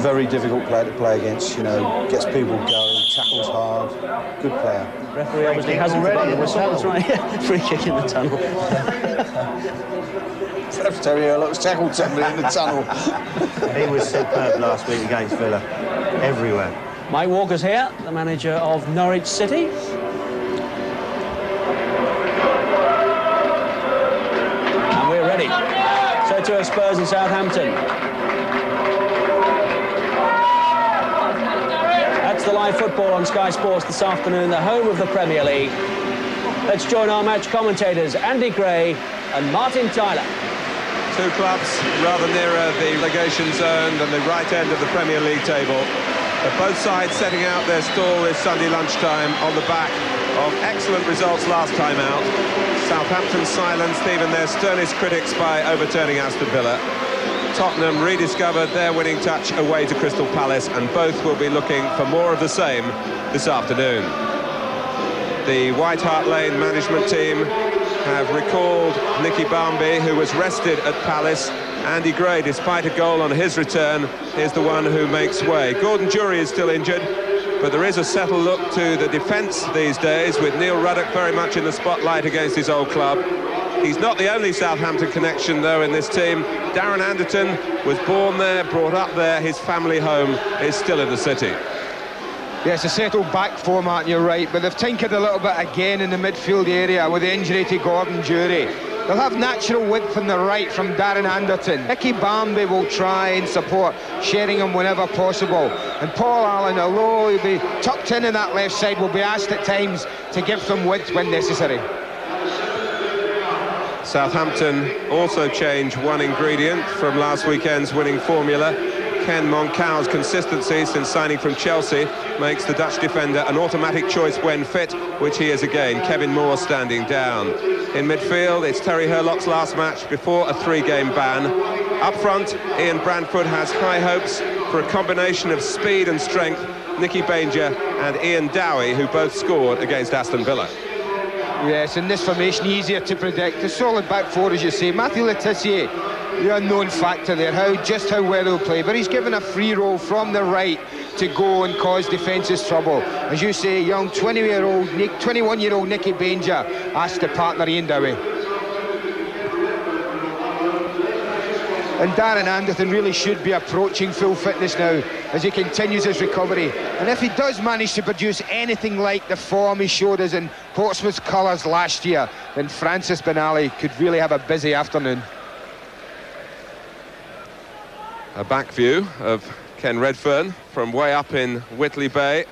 very difficult player to play against, you know, gets people going, tackles hard, good player. Referee obviously hasn't forgotten the whistle, that's right. Free kick in the tunnel. Perhaps Terry Hurlock's tackled somebody in the tunnel. He was superb last week against Villa, everywhere. Mike Walker's here, the manager of Norwich City. And we're ready. So to our Spurs and Southampton. That's the live football on Sky Sports this afternoon, the home of the Premier League. Let's join our match commentators, Andy Gray and Martin Tyler. Two clubs rather nearer the relegation zone than the right end of the Premier League table. But both sides setting out their stall this Sunday lunchtime on the back of excellent results last time out. Southampton silenced even their sternest critics by overturning Aston Villa. Tottenham rediscovered their winning touch away to Crystal Palace, and both will be looking for more of the same this afternoon. The White Hart Lane management team have recalled Nicky Barmby, who was rested at Palace. Andy Gray, despite a goal on his return, is the one who makes way. Gordon Jury is still injured, but there is a settled look to the defence these days, with Neil Ruddock very much in the spotlight against his old club. He's not the only Southampton connection, though, in this team. Darren Anderton was born there, brought up there. His family home is still in the city. Yes, a settled back four, Martin, you're right, but they've tinkered a little bit again in the midfield area with the injury to Gordon Jury. They'll have natural width on the right from Darren Anderton. Nicky Barmby will try and support Sheringham whenever possible. And Paul Allen, although he'll be tucked in that left side, will be asked at times to give them width when necessary. Southampton also changed one ingredient from last weekend's winning formula. Ken Monkou's consistency since signing from Chelsea makes the Dutch defender an automatic choice when fit, which he is again. Kevin Moore standing down. In midfield, it's Terry Hurlock's last match before a 3-game ban. Up front, Ian Branfoot has high hopes for a combination of speed and strength. Nicky Banger and Ian Dowie, who both scored against Aston Villa. Yes, in this formation, easier to predict. A solid back four, as you say. Matthew Tissier, the unknown factor there, just how well he'll play. But he's given a free roll from the right to go and cause defences trouble. As you say, young 21-year-old Nicky Banger asked to partner Ian Dowie. And Darren Anderton really should be approaching full fitness now as he continues his recovery. And if he does manage to produce anything like the form he showed us in Portsmouth's colours last year, then Francis Benali could really have a busy afternoon. A back view of Ken Redfern from way up in Whitley Bay,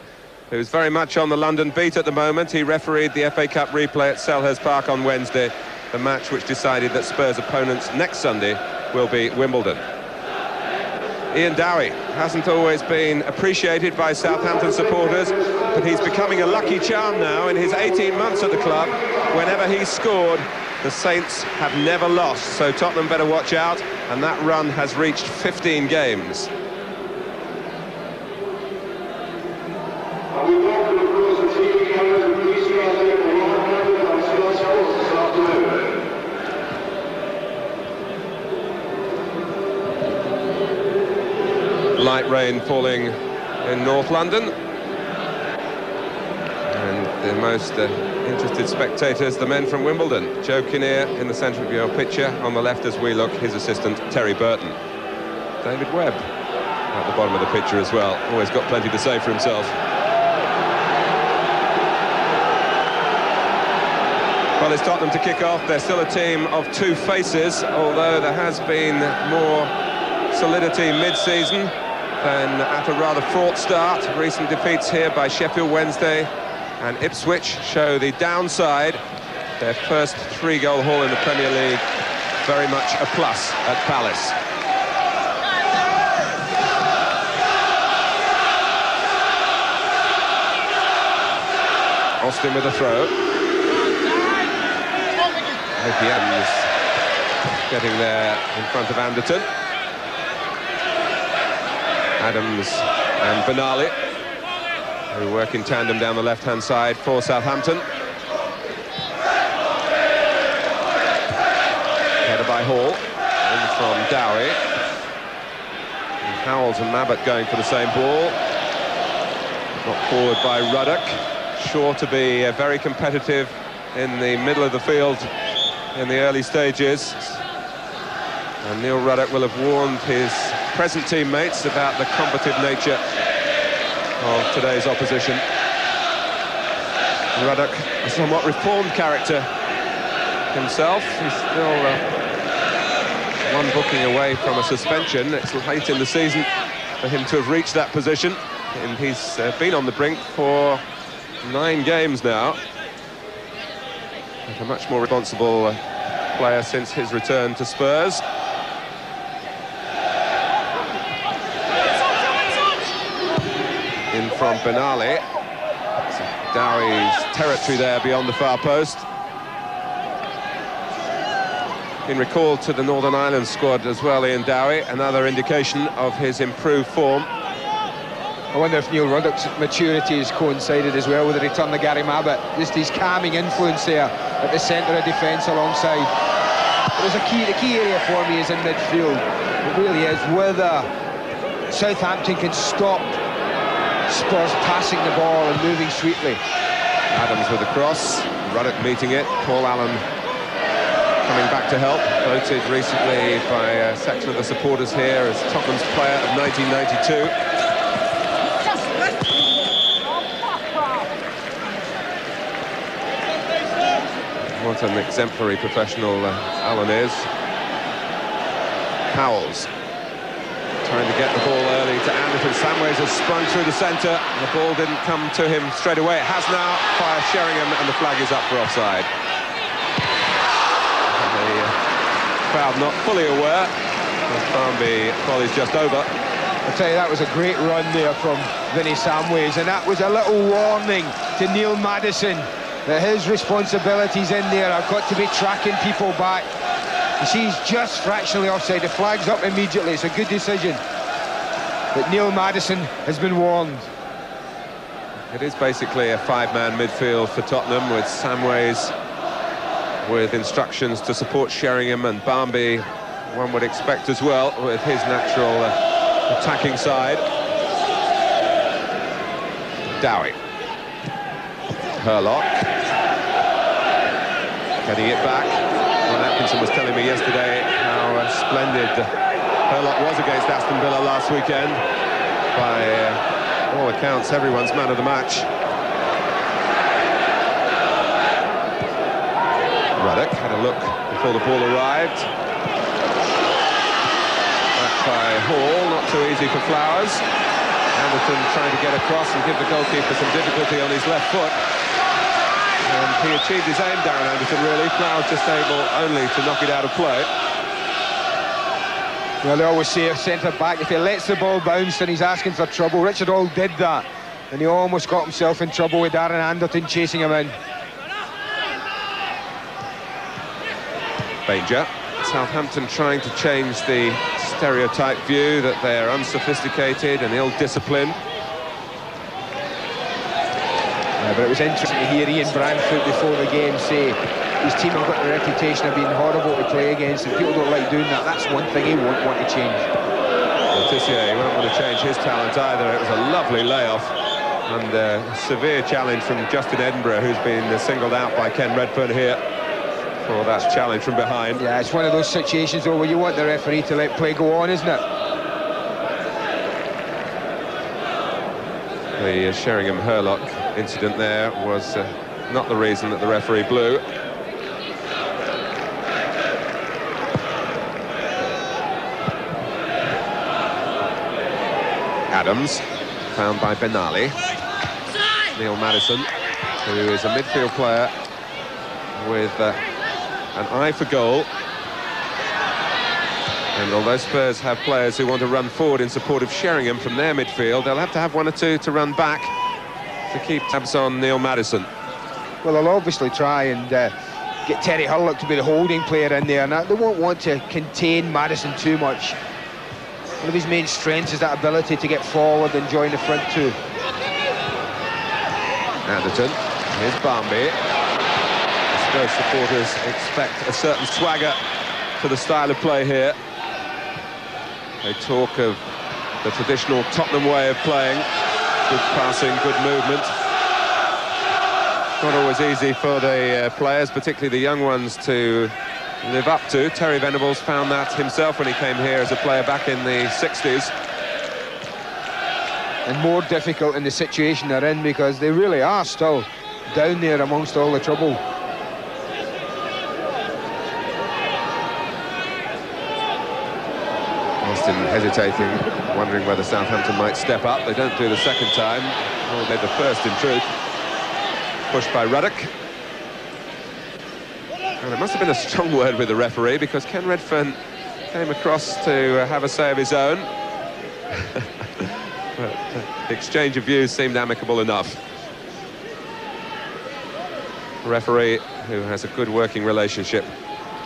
who's very much on the London beat at the moment. He refereed the FA Cup replay at Selhurst Park on Wednesday, the match which decided that Spurs' opponents next Sunday will be Wimbledon. Ian Dowie hasn't always been appreciated by Southampton supporters, but he's becoming a lucky charm now. In his 18 months at the club, whenever he's scored, the Saints have never lost, so Tottenham better watch out, and that run has reached 15 games. Light rain falling in North London, and the most interested spectators, the men from Wimbledon. Joe Kinnear in the centre of your picture. On the left as we look, his assistant Terry Burton. David Webb at the bottom of the picture as well. Always got plenty to say for himself. Well, it's Tottenham to kick off. They're still a team of two faces, although there has been more solidity mid-season than at a rather fraught start. Recent defeats here by Sheffield Wednesday and Ipswich show the downside. Their first 3-goal haul in the Premier League, very much a plus at Palace. Austin with a throw. OPM's getting there in front of Anderton. Adams and Benali, who work in tandem down the left-hand side for Southampton. Header by Hall, in from Dowie. And Howells and Mabbutt going for the same ball. Knocked forward by Ruddock. Sure to be very competitive in the middle of the field in the early stages. And Neil Ruddock will have warned his present teammates about the combative nature of today's opposition. Ruddock, a somewhat reformed character himself. He's still one booking away from a suspension. It's late in the season for him to have reached that position, and he's been on the brink for 9 games now. A much more responsible player since his return to Spurs. In from Benali. Dowie's territory there beyond the far post. Been recalled to the Northern Ireland squad as well, Ian Dowie, another indication of his improved form. I wonder if Neil Ruddock's maturity has coincided as well with the return of Gary Mabbutt. Just his calming influence there at the centre of defence alongside. There's the key area for me is in midfield. It really is, whether Southampton can stop Spurs passing the ball and moving sweetly. Adams with a cross, Ruddock meeting it, Paul Allen coming back to help. Voted recently by a section of the supporters here as Tottenham's player of 1992. What an exemplary professional Allen is. Howells trying to get the ball early to Anderton. Samways has sprung through the centre. The ball didn't come to him straight away. It has now. Fire Sheringham, and the flag is up for offside. And the crowd not fully aware. Barmby volley's just over. I'll tell you, that was a great run there from Vinnie Samways, and that was a little warning to Neil Maddison that his responsibilities in there have got to be tracking people back. You see, he's just fractionally offside. The flag's up immediately. It's a good decision. But Neil Maddison has been warned. It is basically a 5-man midfield for Tottenham, with Samways with instructions to support Sheringham, and Barmby, one would expect as well, with his natural attacking side. Dowie. Hurlock. Getting it back. Atkinson was telling me yesterday how splendid Hurlock was against Aston Villa last weekend. By all accounts, everyone's man of the match. Ruddock had a look before the ball arrived. Back by Hall, not too easy for Flowers. Anderton trying to get across and give the goalkeeper some difficulty on his left foot. And he achieved his aim, Darren Anderton, really. Flowers just able only to knock it out of play. Well, they always say a centre-back, if he lets the ball bounce, then he's asking for trouble. Richard Hall did that, and he almost got himself in trouble with Darren Anderton chasing him in. Danger. Southampton trying to change the stereotype view that they're unsophisticated and ill-disciplined. But it was interesting to hear Ian Branfoot before the game say his team have got the reputation of being horrible to play against, and people don't like doing that. That's one thing he won't want to change. Well, Tissier, he won't want to change his talent either. It was a lovely layoff and a severe challenge from Justin Edinburgh, who's been singled out by Ken Redfern here for that challenge from behind. Yeah, it's one of those situations though where you want the referee to let play go on, isn't it? The Sheringham Hurlock incident there was not the reason that the referee blew. Adams, found by Benali. Neil Maddison, who is a midfield player with an eye for goal. And although Spurs have players who want to run forward in support of Sheringham from their midfield, they'll have to have one or two to run back to keep tabs on Neil Maddison. Well, they'll obviously try and get Terry Hurlock to be the holding player in there, and they won't want to contain Maddison too much. One of his main strengths is that ability to get forward and join the front two. Anderton, here's Barmby. The Spurs supporters expect a certain swagger to the style of play here. They talk of the traditional Tottenham way of playing. Good passing, good movement. Not always easy for the players, particularly the young ones, to live up to. Terry Venables found that himself when he came here as a player back in the 60s. And more difficult in the situation they're in, because they really are still down there amongst all the trouble. Austin hesitating, wondering whether Southampton might step up. They don't do the second time, or they're the first in truth. Pushed by Ruddock. And it must have been a strong word with the referee, because Ken Redfern came across to have a say of his own. But the exchange of views seemed amicable enough. A referee who has a good working relationship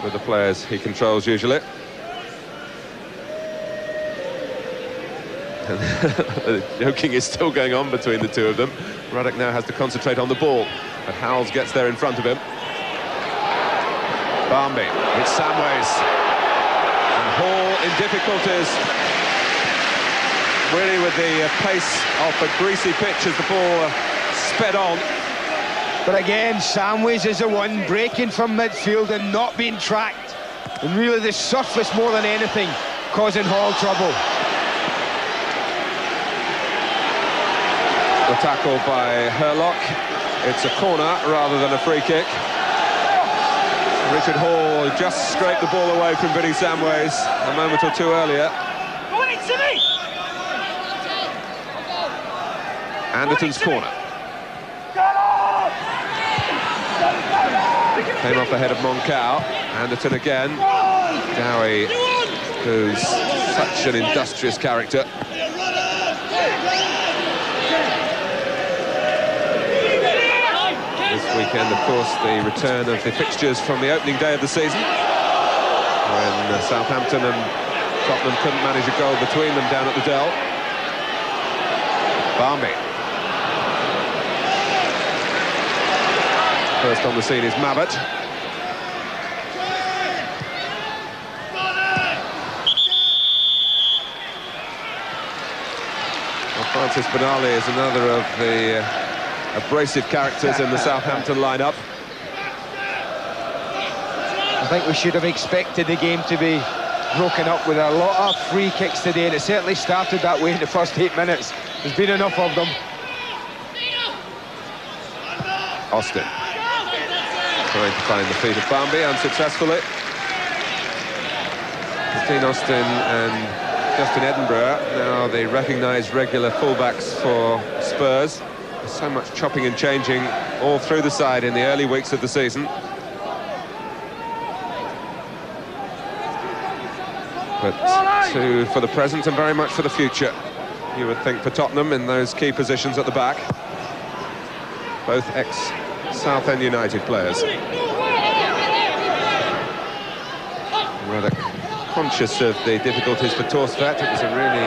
with the players he controls usually. The joking is still going on between the two of them. Ruddock now has to concentrate on the ball, but Howells gets there in front of him. Barmby, it's Samways. And Hall in difficulties. Really with the pace of the greasy pitch as the ball sped on. But again, Samways is the one breaking from midfield and not being tracked. And really the surface more than anything causing Hall trouble. The tackle by Hurlock. It's a corner rather than a free kick. Richard Hall just scraped the ball away from Billy Samways a moment or two earlier. Anderton's corner. Came off the head of Monkou. Anderton again. Dowie, who's such an industrious character. This weekend, of course, the return of the fixtures from the opening day of the season, when Southampton and Tottenham couldn't manage a goal between them down at the Dell. Barmby. First on the scene is Mabbutt. Well, Francis Benali is another of the abrasive characters in the Southampton lineup. I think we should have expected the game to be broken up with a lot of free kicks today, and it certainly started that way in the first 8 minutes. There's been enough of them. Austin trying to find the feet of Barmby unsuccessfully. Christine Austin and Justin Edinburgh, now the recognised regular fullbacks for Spurs. There's so much chopping and changing all through the side in the early weeks of the season. But two for the present and very much for the future, you would think, for Tottenham in those key positions at the back. Both ex-Southend United players. Ruddock conscious of the difficulties for Thorstvedt. It was a really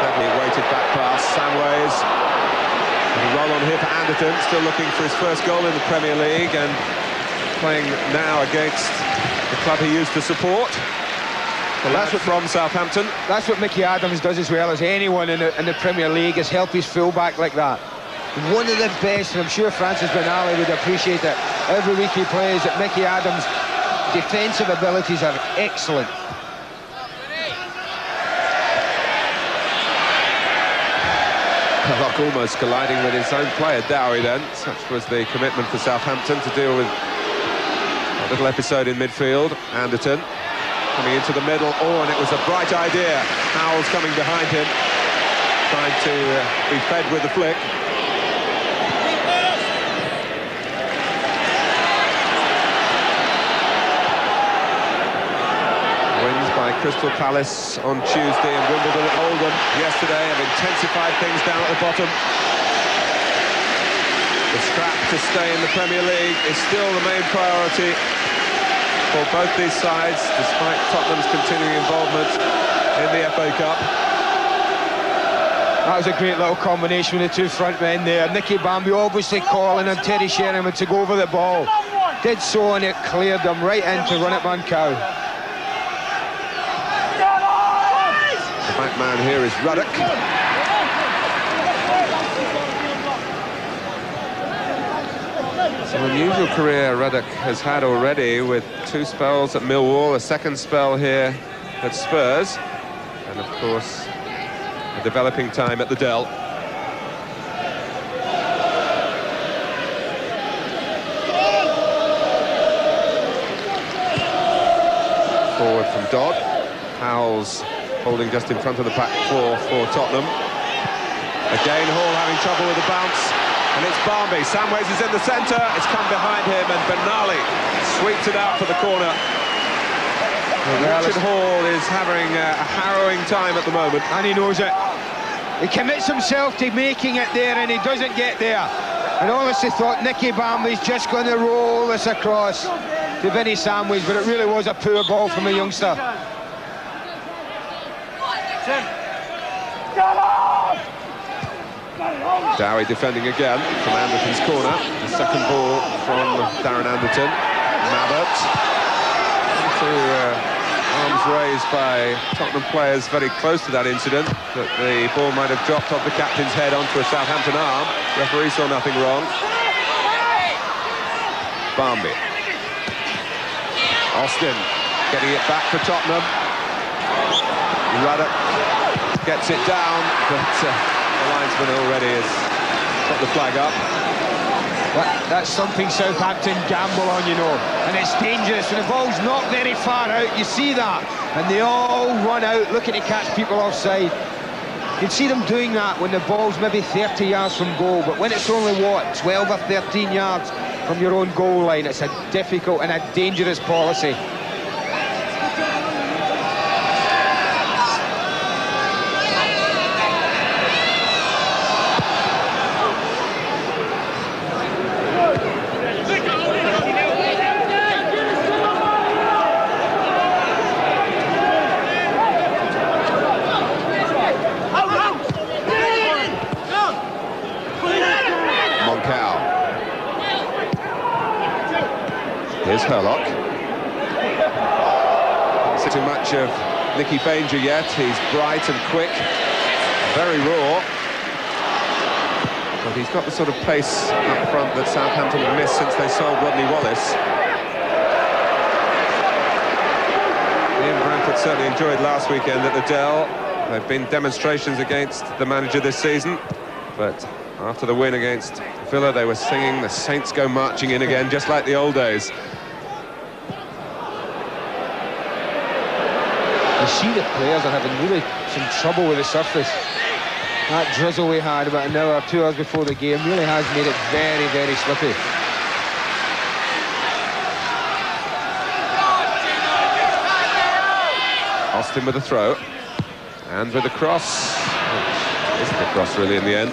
heavily weighted back pass. Samways. And a roll on here for Anderton, still looking for his first goal in the Premier League and playing now against the club he used to support. Well, that's what from Southampton. That's what Mickey Adams does as well as anyone in the Premier League, is help his fullback like that. One of the best, and I'm sure Francis Benali would appreciate it every week he plays, that Mickey Adams' defensive abilities are excellent. Hurlock almost colliding with his own player, Dowie, then. Such was the commitment for Southampton to deal with a little episode in midfield. Anderton coming into the middle. Oh, and it was a bright idea. Howells coming behind him, trying to be fed with the flick. Crystal Palace on Tuesday and Wimbledon at Oldham yesterday have intensified things down at the bottom. The scrap to stay in the Premier League is still the main priority for both these sides, despite Tottenham's continuing involvement in the FA Cup. That was a great little combination with the two front men there. Nicky Barmby obviously calling on Terry Sheringham to go over the ball. Did so, and it cleared them right in to run at Monkou. Back man here is Ruddock. It's an unusual career Ruddock has had already, with 2 spells at Millwall, a second spell here at Spurs, and of course a developing time at the Dell. Forward from Dodd. Howells holding just in front of the back 4 for Tottenham. Again, Hall having trouble with the bounce, and it's Barmby. Samways is in the centre, it's come behind him, and Benali sweeps it out for the corner. Richard Hall is having a harrowing time at the moment. And he knows it. He commits himself to making it there, and he doesn't get there. And honestly thought Nicky Barmby's just going to roll this across to Vinnie Samways, but it really was a poor ball from the youngster. Dowie defending again from Anderton's corner. The second ball from Darren Anderton. Mabbutt. Arms raised by Tottenham players very close to that incident, that the ball might have dropped off the captain's head onto a Southampton arm. Referee saw nothing wrong. Barmby. Austin getting it back for Tottenham. Ruddock gets it down, but the linesman already has got the flag up. That's something Southampton gamble on, you know, and it's dangerous, and the ball's not very far out, you see that, and they all run out looking to catch people offside. You can see them doing that when the ball's maybe 30 yards from goal, but when it's only, what, 12 or 13 yards from your own goal line, it's a difficult and a dangerous policy. Monkou. Here's Hurlock. Not too much of Nicky Banger yet. He's bright and quick, very raw. But he's got the sort of pace up front that Southampton have missed since they sold Rodney Wallace. Branfoot certainly enjoyed last weekend at the Dell. There have been demonstrations against the manager this season, but after the win against Villa, they were singing "The Saints Go Marching In" again, just like the old days. You see the players are having really some trouble with the surface. That drizzle we had about an hour or 2 hours before the game really has made it very, very slippy. Austin with a throw, and with a cross. Which isn't a cross really in the end.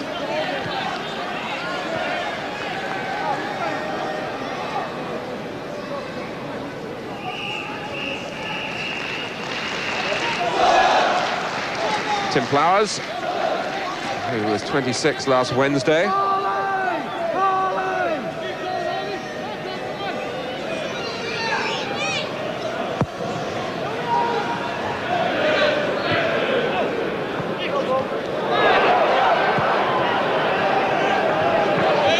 Tim Flowers, who was 26 last Wednesday.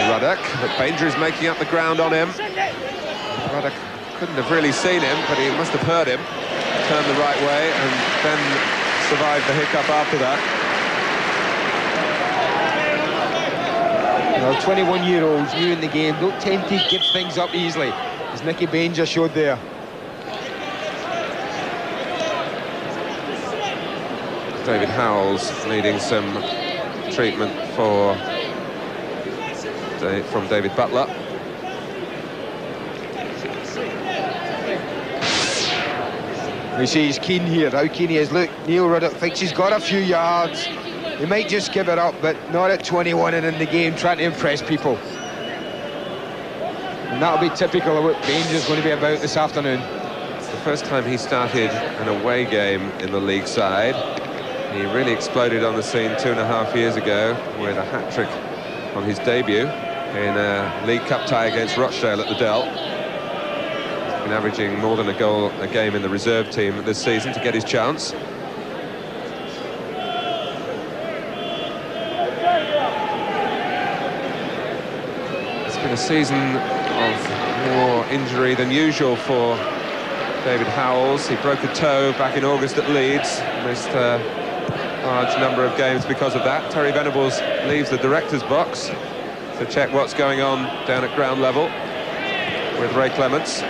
Ruddock, but Banger is making up the ground on him. Ruddock couldn't have really seen him, but he must have heard him. Turned the right way and then survived the hiccup after that. You know, 21-year-olds new in the game don't tend to give things up easily, as Nicky Banger showed there. David Howells needing some treatment from David Butler. You see he's keen here, how keen he is. Look, Neil Ruddock thinks he's got a few yards. He might just give it up, but not at 21 and in the game, trying to impress people. And that'll be typical of what Banger's going to be about this afternoon. It's the first time he started an away game in the league side. He really exploded on the scene 2.5 years ago with a hat-trick on his debut in a League Cup tie against Rochdale at the Dell. He's been averaging more than a goal a game in the reserve team this season to get his chance. been a season of more injury than usual for David Howells. He broke a toe back in August at Leeds, missed a large number of games because of that. Terry Venables leaves the director's box to check what's going on down at ground level with Ray Clements.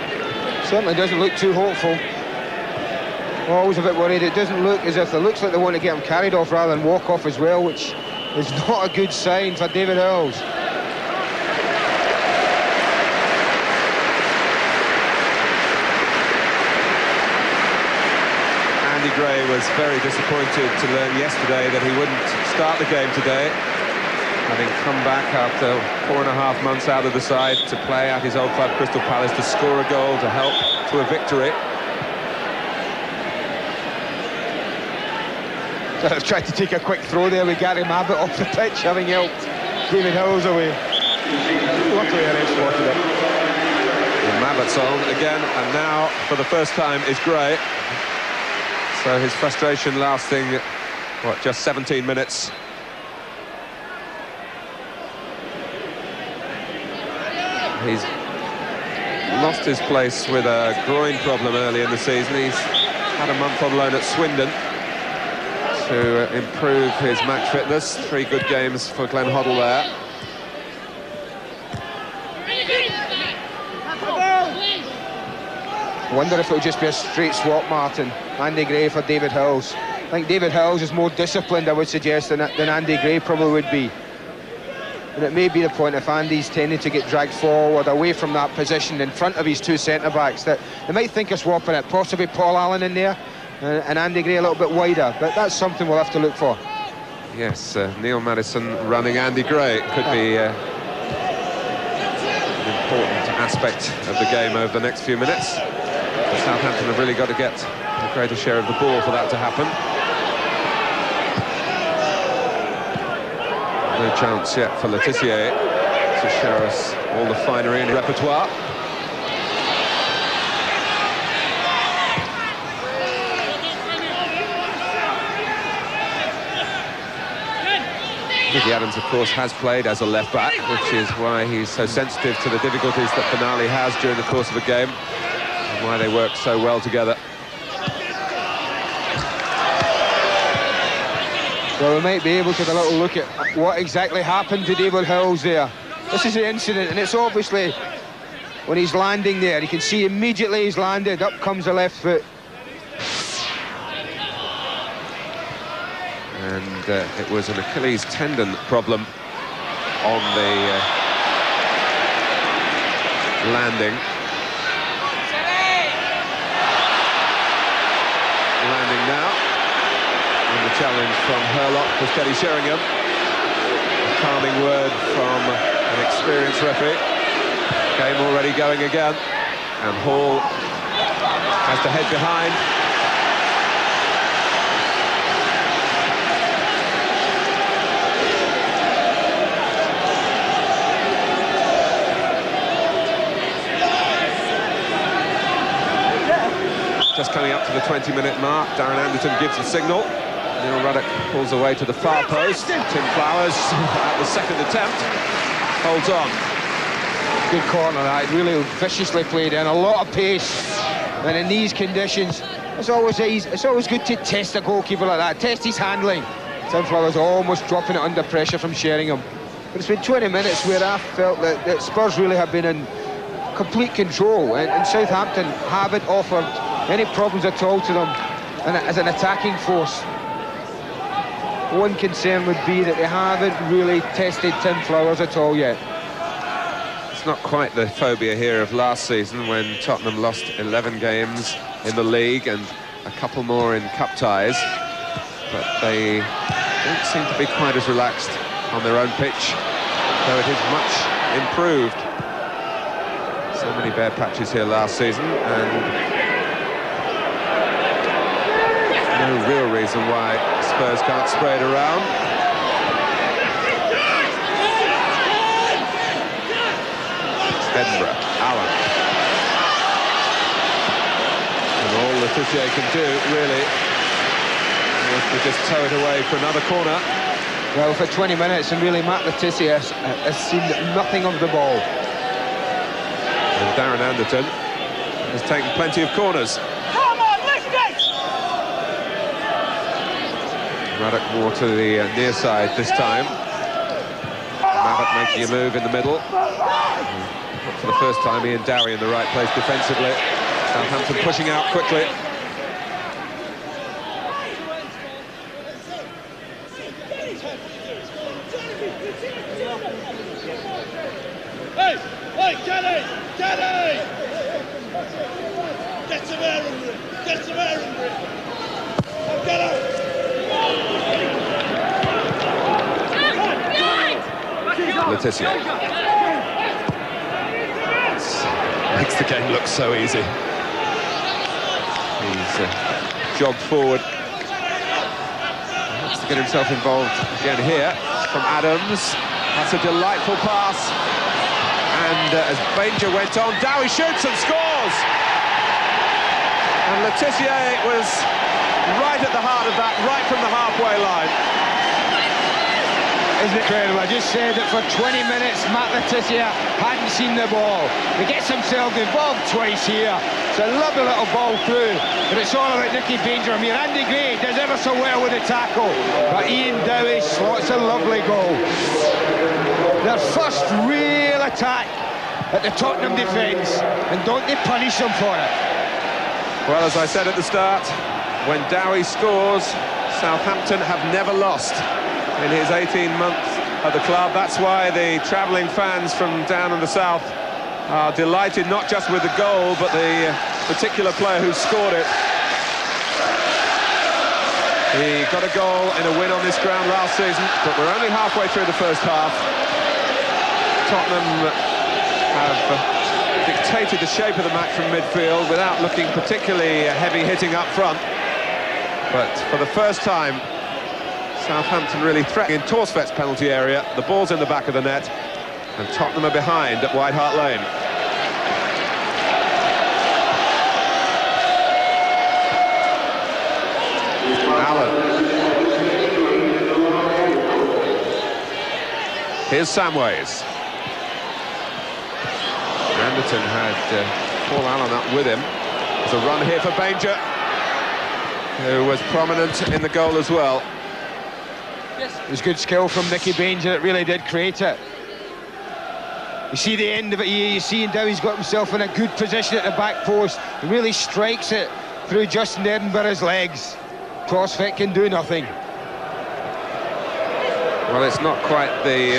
Certainly doesn't look too hopeful. Always a bit worried. It doesn't look as if it looks like they want to get him carried off rather than walk off as well, which is not a good sign for David Howells. Andy Gray was very disappointed to learn yesterday that he wouldn't start the game today, having come back after 4.5 months out of the side to play at his old club Crystal Palace to score a goal to help to a victory. So I've tried to take a quick throw there with Gary Mabbutt off the pitch, having helped David Howells away. Luckily, I spotted it. And Mabbutt's on again, and now, for the first time, is Gray. So his frustration lasting, what, just 17 minutes. He's lost his place with a groin problem early in the season. He's had a month on loan at Swindon to improve his match fitness. 3 good games for Glenn Hoddle there. I wonder if it'll just be a straight swap, Martin. Andy Gray for David Howells. I think David Howells is more disciplined, I would suggest, than Andy Gray probably would be. And it may be the point, if Andy's tending to get dragged forward away from that position in front of his 2 centre-backs, that they might think of swapping it, possibly Paul Allen in there, and Andy Gray a little bit wider, but that's something we'll have to look for. Yes, Neil Maddison running Andy Gray could be an important aspect of the game over the next few minutes. Southampton have really got to get a greater share of the ball for that to happen. No chance yet for Tissier to show us all the finery and repertoire. Nicky Adams, of course, has played as a left-back, which is why he's so sensitive to the difficulties that Benali has during the course of a game, and why they work so well together. Well, we might be able to have a little look at what exactly happened to David Howells there. This is the incident, and it's obviously when he's landing there, you can see immediately he's landed, up comes the left foot. And it was an Achilles tendon problem on the landing. Landing now. And the challenge from Hurlock for Steady Sheringham. A calming word from an experienced referee. Game already going again. And Hall has to head behind. Just coming up to the 20-minute mark, Darren Anderton gives the signal. Neil Ruddock pulls away to the far post. Tim Flowers, at the second attempt, holds on. Good corner, that. Really viciously played in, a lot of pace. And in these conditions, it's always good to test a goalkeeper like that, test his handling. Tim Flowers almost dropping it under pressure from Sheringham. But it's been 20 minutes where I felt that Spurs really have been in complete control, and Southampton haven't offered any problems at all to them and as an attacking force. One concern would be that they haven't really tested Tim Flowers at all yet. It's not quite the phobia here of last season when Tottenham lost 11 games in the league and a couple more in cup ties, but they don't seem to be quite as relaxed on their own pitch, though it is much improved. So many bare patches here last season, and no real reason why Spurs can't spray it around. Edinburgh, Allen. And all the Tissier can do, really, is to just tow it away for another corner. Well, for 20 minutes, and really Matt Le Tissier has seen nothing of the ball. And Darren Anderton has taken plenty of corners. Come on, lift it! Ruddock more to the near side this time. Mabbutt making a move in the middle. Not for the first time, Ian Dowie in the right place defensively. Southampton pushing out quickly. Hey, Kenny! Kenny! Get some air under it! Get some air under it! Oh, get out! Tissier. Makes the game look so easy. He's jogged forward. Wants to get himself involved again here from Adams. That's a delightful pass. And as Banger went on, Dowie shoots and scores! And Tissier was right at the heart of that, right from the halfway line. Isn't it incredible? I just said that for 20 minutes, Matt Tissier hadn't seen the ball. He gets himself involved twice here. It's a lovely little ball through, but it's all about Nicky Banger. I mean, Andy Gray does ever so well with the tackle, but Ian Dowie slots a lovely goal. Their first real attack at the Tottenham defence, and don't they punish them for it? Well, as I said at the start, when Dowie scores, Southampton have never lost in his 18 months at the club. That's why the travelling fans from down in the south are delighted, not just with the goal, but the particular player who scored it. He got a goal in a win on this ground last season, but we're only halfway through the first half. Tottenham have dictated the shape of the match from midfield without looking particularly heavy-hitting up front. But for the first time, Southampton really threatening Thorstvedt's penalty area. The ball's in the back of the net, and Tottenham are behind at White Hart Lane. Allen. Here's Samways. Anderton had Paul Allen up with him. There's a run here for Banger, who was prominent in the goal as well. It was good skill from Nicky Banger that really did create it. You see the end of it here, you see Dowie's got himself in a good position at the back post. He really strikes it through Justin Edinburgh's legs. Thorstvedt can do nothing. Well, it's not quite the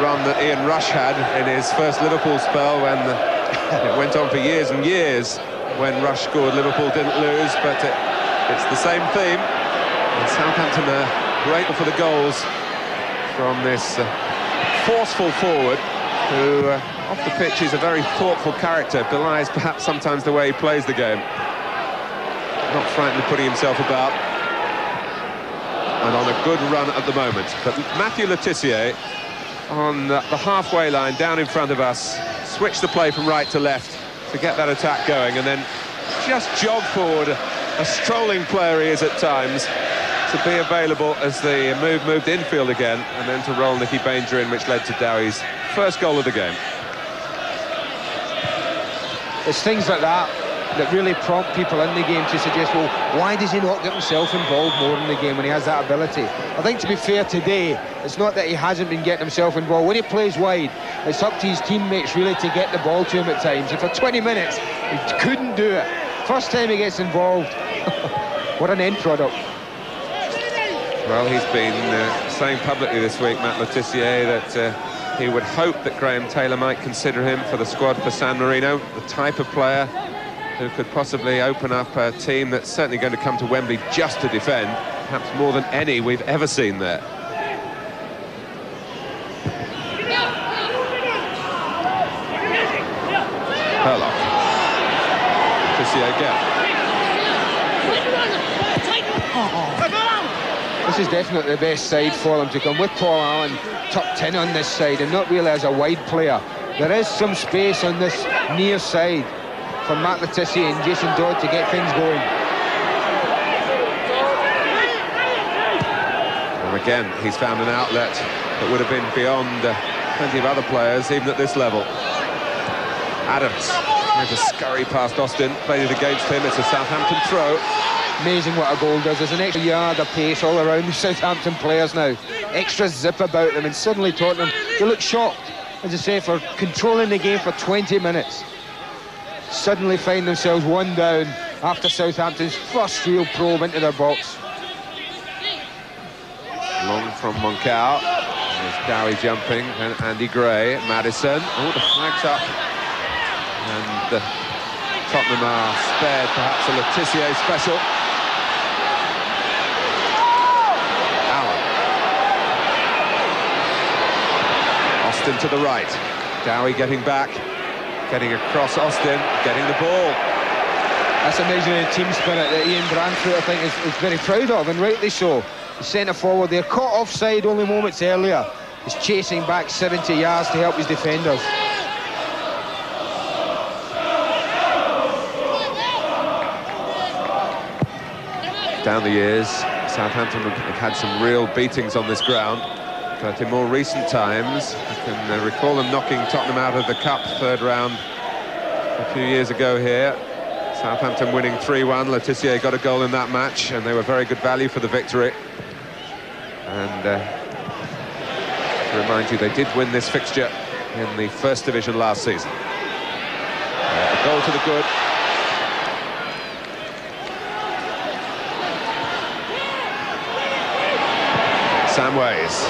run that Ian Rush had in his first Liverpool spell when it went on for years and years. When Rush scored, Liverpool didn't lose, but it's the same theme. And Southampton are grateful for the goals from this forceful forward, who off the pitch is a very thoughtful character, belies perhaps sometimes the way he plays the game. Not frightened of putting himself about, and on a good run at the moment. But Matthew Tissier on the halfway line down in front of us, switched the play from right to left to get that attack going, and then just jog forward. A strolling player he is at times, to be available as the move moved infield again, and then to roll Nicky Banger in, which led to Dowie's first goal of the game. It's things like that that really prompt people in the game to suggest, well, why does he not get himself involved more in the game when he has that ability? I think, to be fair, today, it's not that he hasn't been getting himself involved. When he plays wide, it's up to his teammates really to get the ball to him at times. And for 20 minutes, he couldn't do it. First time he gets involved, what an end product. Well, he's been saying publicly this week, Matt Tissier, that he would hope that Graham Taylor might consider him for the squad for San Marino, the type of player who could possibly open up a team that's certainly going to come to Wembley just to defend, perhaps more than any we've ever seen there. Hurlock. Tissier again. This is definitely the best side for them to come, with Paul Allen tucked in on this side and not really as a wide player. There is some space on this near side for Matt Tissier and Jason Dodd to get things going. And again, he's found an outlet that would have been beyond plenty of other players, even at this level. Adams trying to scurry past Austin, played it against him. It's a Southampton throw. Amazing what a goal does. There's an extra yard of pace all around the Southampton players now. Extra zip about them, and suddenly Tottenham, they look shocked, as I say, for controlling the game for 20 minutes. Suddenly find themselves one down after Southampton's first real probe into their box. Long from Monkou. There's Dowie jumping, and Andy Gray, Maddison. Oh, the flag's up. And Tottenham are spared perhaps a Le Tissier special. Allen. Austin to the right. Dowie getting back, getting across Austin, getting the ball. That's a measure of team spirit that Ian Branfoot, I think, is very proud of, and rightly so. The centre forward there, caught offside only moments earlier, is chasing back 70 yards to help his defenders. Down the years, Southampton have had some real beatings on this ground, but in more recent times, I can recall them knocking Tottenham out of the Cup third round a few years ago here. Southampton winning 3-1. Le Tissier got a goal in that match, and they were very good value for the victory. And to remind you, they did win this fixture in the First Division last season. A goal to the good. Samways.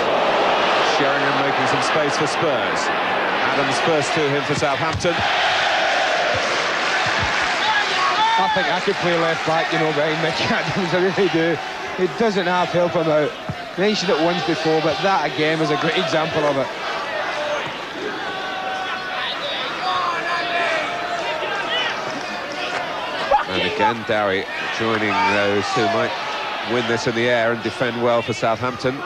Sheringham making some space for Spurs. Adams first to him for Southampton. I think I could play left back, you know, behind Mick Adams, I really do. It doesn't half help him out. Mentioned it once before, but that again was a great example of it. And again, Dowie joining those who might win this in the air and defend well for Southampton.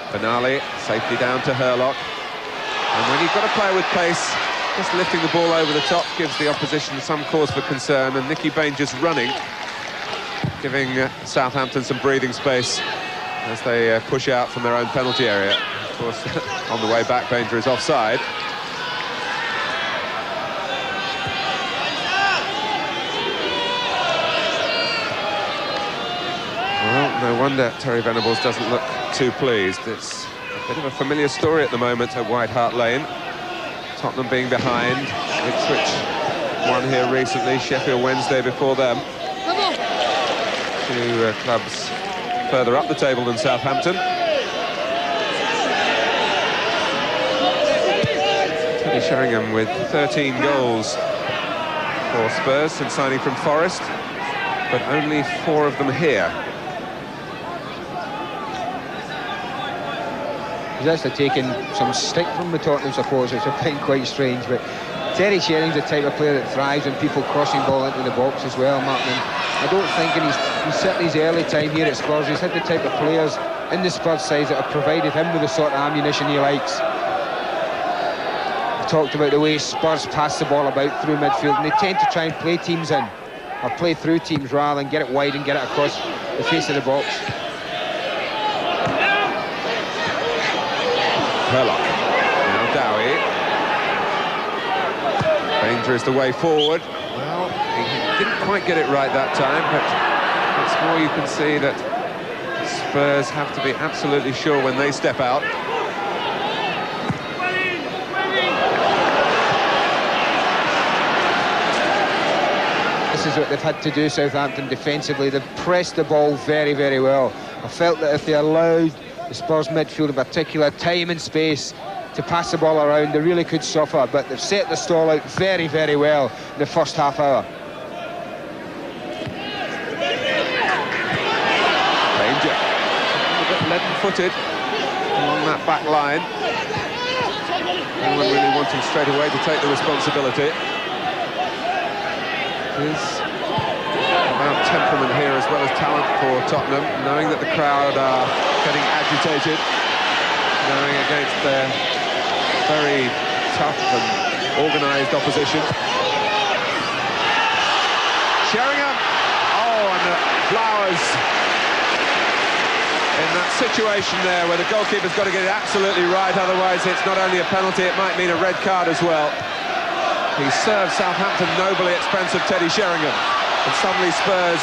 Benali safely down to Hurlock. And when you've got a player with pace, just lifting the ball over the top gives the opposition some cause for concern, and Nicky Bain just running, giving Southampton some breathing space as they push out from their own penalty area. Of course, on the way back, Banger is offside. Well, no wonder Terry Venables doesn't look too pleased. It's a bit of a familiar story at the moment at White Hart Lane. Tottenham being behind. Ipswich won here recently, Sheffield Wednesday before them. Two clubs further up the table than Southampton. Teddy Sheringham with 13 goals for Spurs since signing from Forest, but only 4 of them here. He's actually taken some stick from the Tottenham supporters, which I find quite strange, but Terry Sheringham's the type of player that thrives when people crossing ball into the box as well, Martin. I don't think in he's certainly his early time here at Spurs, he's had the type of players in the Spurs side that have provided him with the sort of ammunition he likes. We talked about the way Spurs pass the ball about through midfield, and they tend to try and play teams in, or play through teams rather than get it wide and get it across the face of the box. Hurlock. Now Dowie. Banger is the way forward. Well, he didn't quite get it right that time, but once more you can see that Spurs have to be absolutely sure when they step out. This is what they've had to do, Southampton, defensively. They've pressed the ball very, very well. I felt that if they allowed the Spurs midfield in particular time and space to pass the ball around, they really could suffer, but they've set the stall out very, very well in the first half hour. Danger. A bit leaden-footed along that back line. Anyone really wanting straight away to take the responsibility. It is about temperament here as well as talent for Tottenham, knowing that the crowd are getting agitated, going against their very tough and organised opposition. Sheringham! Oh, and Flowers in that situation there where the goalkeeper's got to get it absolutely right, otherwise it's not only a penalty, it might mean a red card as well. He served Southampton nobly at expense of Teddy Sheringham. And suddenly Spurs,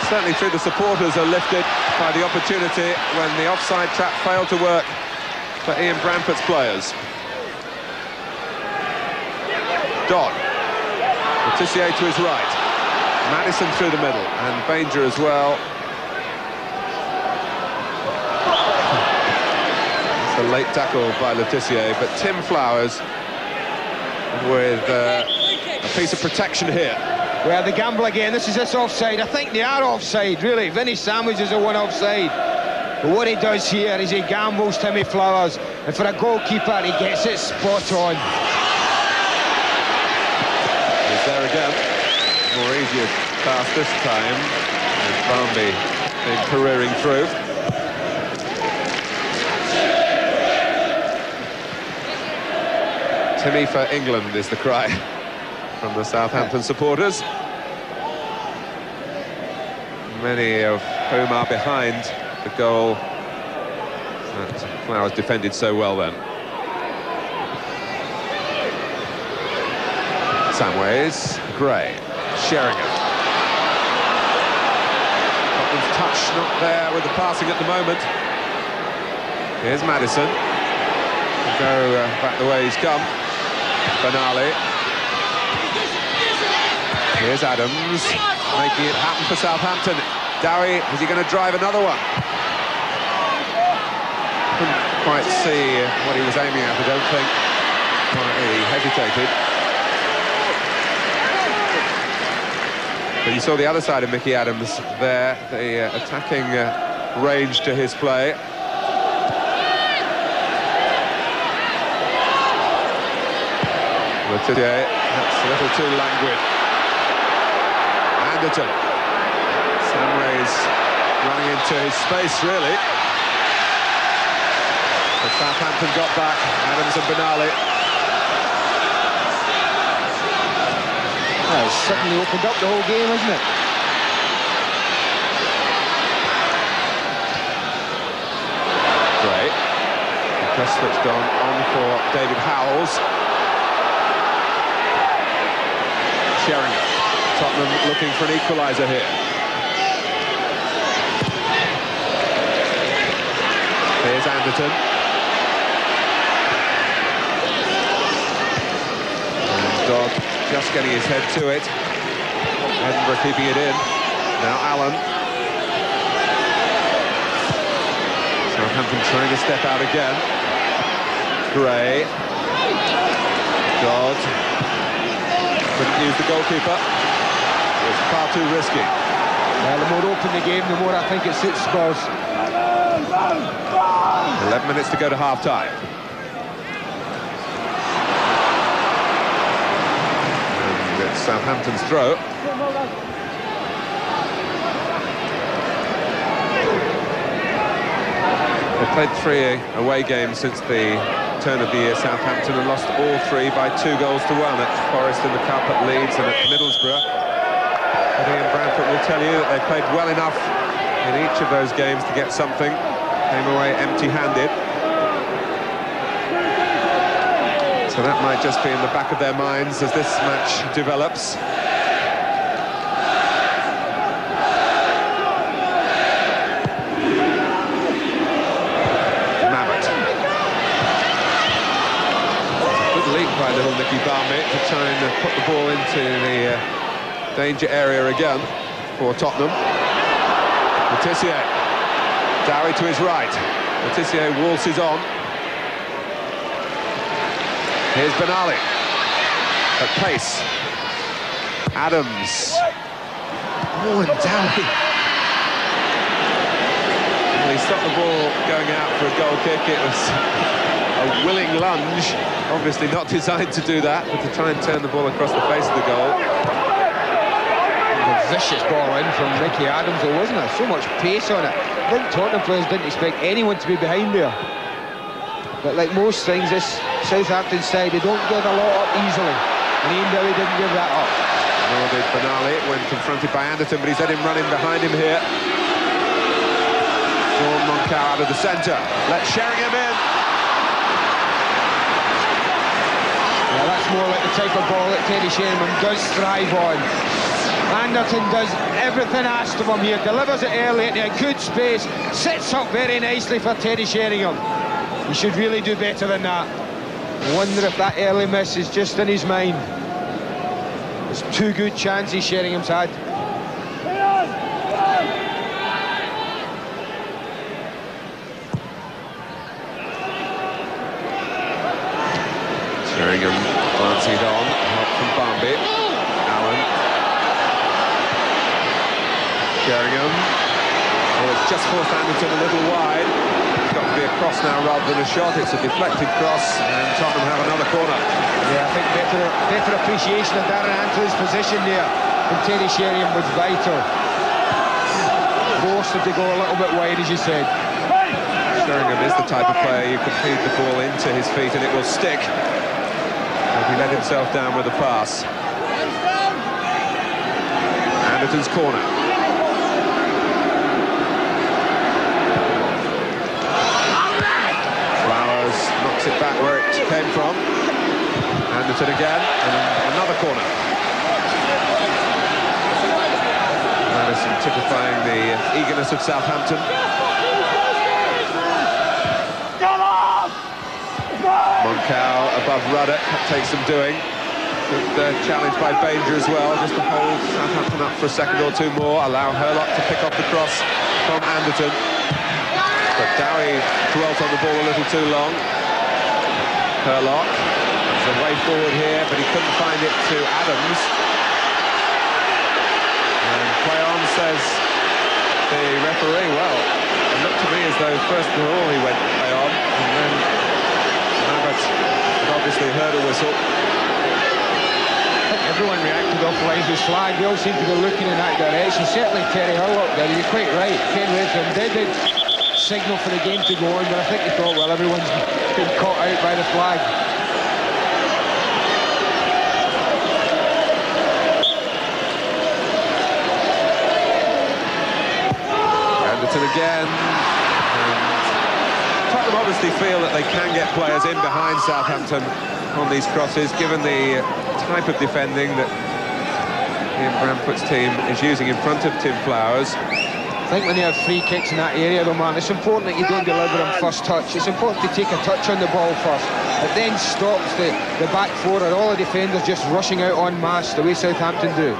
certainly through the supporters, are lifted by the opportunity when the offside trap failed to work for Ian Branfoot's players. Dodd. Tissier to his right. Maddison through the middle, and Banger as well. It's a late tackle by Tissier, but Tim Flowers with a piece of protection here. Well, the gamble again. This offside. I think they are offside, really. Vinnie Samways is the one offside. But what he does here is he gambles Timmy Flowers, and for a goalkeeper, he gets it spot on. He's there again. More easier pass this time, with Barmby being careering through. Timmy for England is the cry from the Southampton supporters, many of whom are behind the goal that Flowers defended so well then. Samways, Gray, Sheringham. Tottenham's touch not there with the passing at the moment. Here's Maddison. Go back the way he's come. Benali. Here's Adams, making it happen for Southampton. Dowie, is he going to drive another one? Couldn't quite see what he was aiming at, I don't think. He hesitated. But you saw the other side of Mickey Adams there, the attacking range to his play. Today, that's a little too languid. Anderton. Samways running into his space, really. But Southampton got back, Adams and Benali. Well, it's certainly opened up the whole game, hasn't it? Great. The press switched on for David Howells. Sheringham. Tottenham looking for an equaliser here. Here's Anderton. And Dodd just getting his head to it. Edinburgh keeping it in. Now Allen. Southampton trying to step out again. Gray. Dodd. Couldn't use the goalkeeper. It's far too risky. Well, the more open the game, the more I think it suits Spurs. 11 minutes to go to half-time. And it's Southampton's throw. They've played 3 away games since the turn of the year, Southampton, and lost all 3 by 2 goals to 1 at Forest in the Cup, at Leeds and at Middlesbrough. But Ian Branfoot will tell you that they played well enough in each of those games to get something. Came away empty-handed. So that might just be in the back of their minds as this match develops. By little Nicky Barmby to try and put the ball into the danger area again for Tottenham. Tissier. Dowie to his right. Tissier waltzes on. Here's Benali. At pace. Adams. Oh, and Dowie. Well, he stopped the ball going out for a goal kick. It was a willing lunge. Obviously not designed to do that, but to try and turn the ball across the face of the goal. A vicious ball in from Mickey Adams, though, wasn't it? So much pace on it. I think Tottenham players didn't expect anyone to be behind there. But like most things, this Southampton side, they don't give a lot up easily. And Ian Dowie didn't give that up. Nor did Benali when confronted by Anderton, but he's had him running behind him here. Monkou out of the centre. Let Sheringham in. Well, That's more like the type of ball that Teddy Sheringham does thrive on. Anderton does everything asked of him here, delivers it early into a good space, sets up very nicely for Teddy Sheringham. He should really do better than that. I wonder if that early miss is just in his mind. There's 2 good chances Sheringham's had. Sheringham glancing it on, help from Barmby. Allen. Sheringham. Oh, it's just forced Anderton a little wide. It's got to be a cross now rather than a shot. It's a deflected cross, and Tottenham have another corner. Yeah, I think better appreciation of Darren Anthony's position there from Teddy Sheringham was vital. Forced him to go a little bit wide, as you said. Sheringham is the type of player you can feed the ball into his feet and it will stick. He let himself down with a pass. Anderton's corner. Flowers knocks it back where it came from. Anderton again, and another corner. Maddison typifying the eagerness of Southampton. Monkou above Ruddock, that takes some doing. Good challenge by Banger as well, just to hold Southampton up for a second or two more, allow Hurlock to pick off the cross from Anderton. But Dowie dwelt on the ball a little too long. Hurlock, there's a way forward here, but he couldn't find it to Adams. And play on, says the referee. Well, it looked to me as though first of all he went play on, and then Mabbutt had obviously heard a whistle. I think everyone reacted off Liza's flag. They all seem to be looking in that direction. Certainly Terry Hurlock there, you're quite right. Ken Redfern did signal for the game to go on, but I think he thought, well, everyone's been caught out by the flag. Anderton again. Tottenham obviously feel that they can get players in behind Southampton on these crosses, given the type of defending that Ian Branfoot's team is using in front of Tim Flowers. I think when you have free kicks in that area, though, man, it's important that you don't deliver them first touch. It's important to take a touch on the ball first. It then stops the back four and all the defenders just rushing out en masse, the way Southampton do.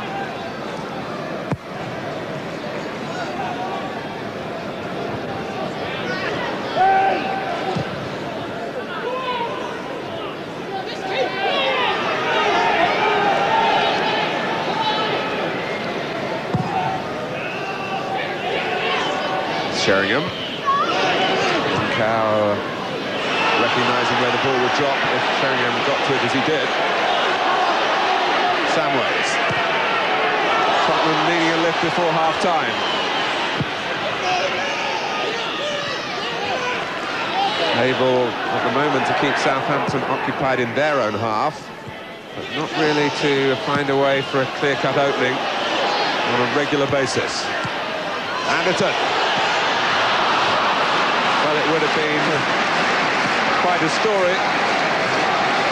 Sheringham. Monkou recognising where the ball would drop if Sheringham got to it as he did. Samways. Tottenham needing a lift before half-time. Able at the moment to keep Southampton occupied in their own half, but not really to find a way for a clear-cut opening on a regular basis. Anderton. Well, it would have been quite a story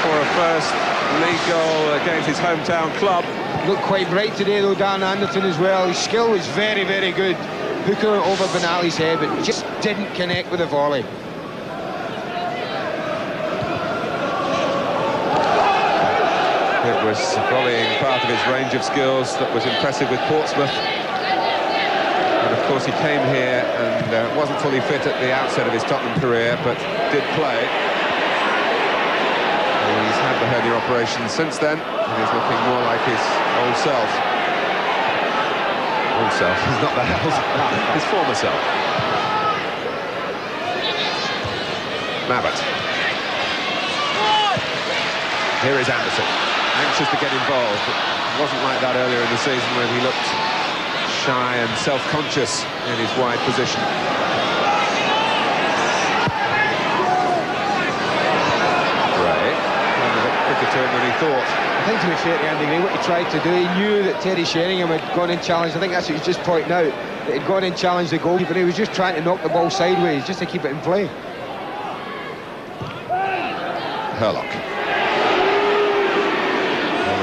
for a first league goal against his hometown club. Looked quite bright today, though, Dan Anderton as well. His skill was very, very good. Hooking it over Benali's head, but just didn't connect with the volley. It was volleying part of his range of skills that was impressive with Portsmouth. And of course he came here and wasn't fully fit at the outset of his Tottenham career, but did play. And he's had the hernia operation since then, and he's looking more like his old self. Old self, he's not that old. His former self. Mabbutt. Here is Anderton, anxious to get involved. It wasn't like that earlier in the season when he looked shy and self-conscious in his wide position. Gray, a bit quicker to him than he thought. I think, to be fair to Andy Gray, what he tried to do, he knew that Teddy Sheringham had gone and challenged. I think that's what he's just pointing out, that he'd gone and challenged the goalkeeper. He was just trying to knock the ball sideways, just to keep it in play. Hurlock.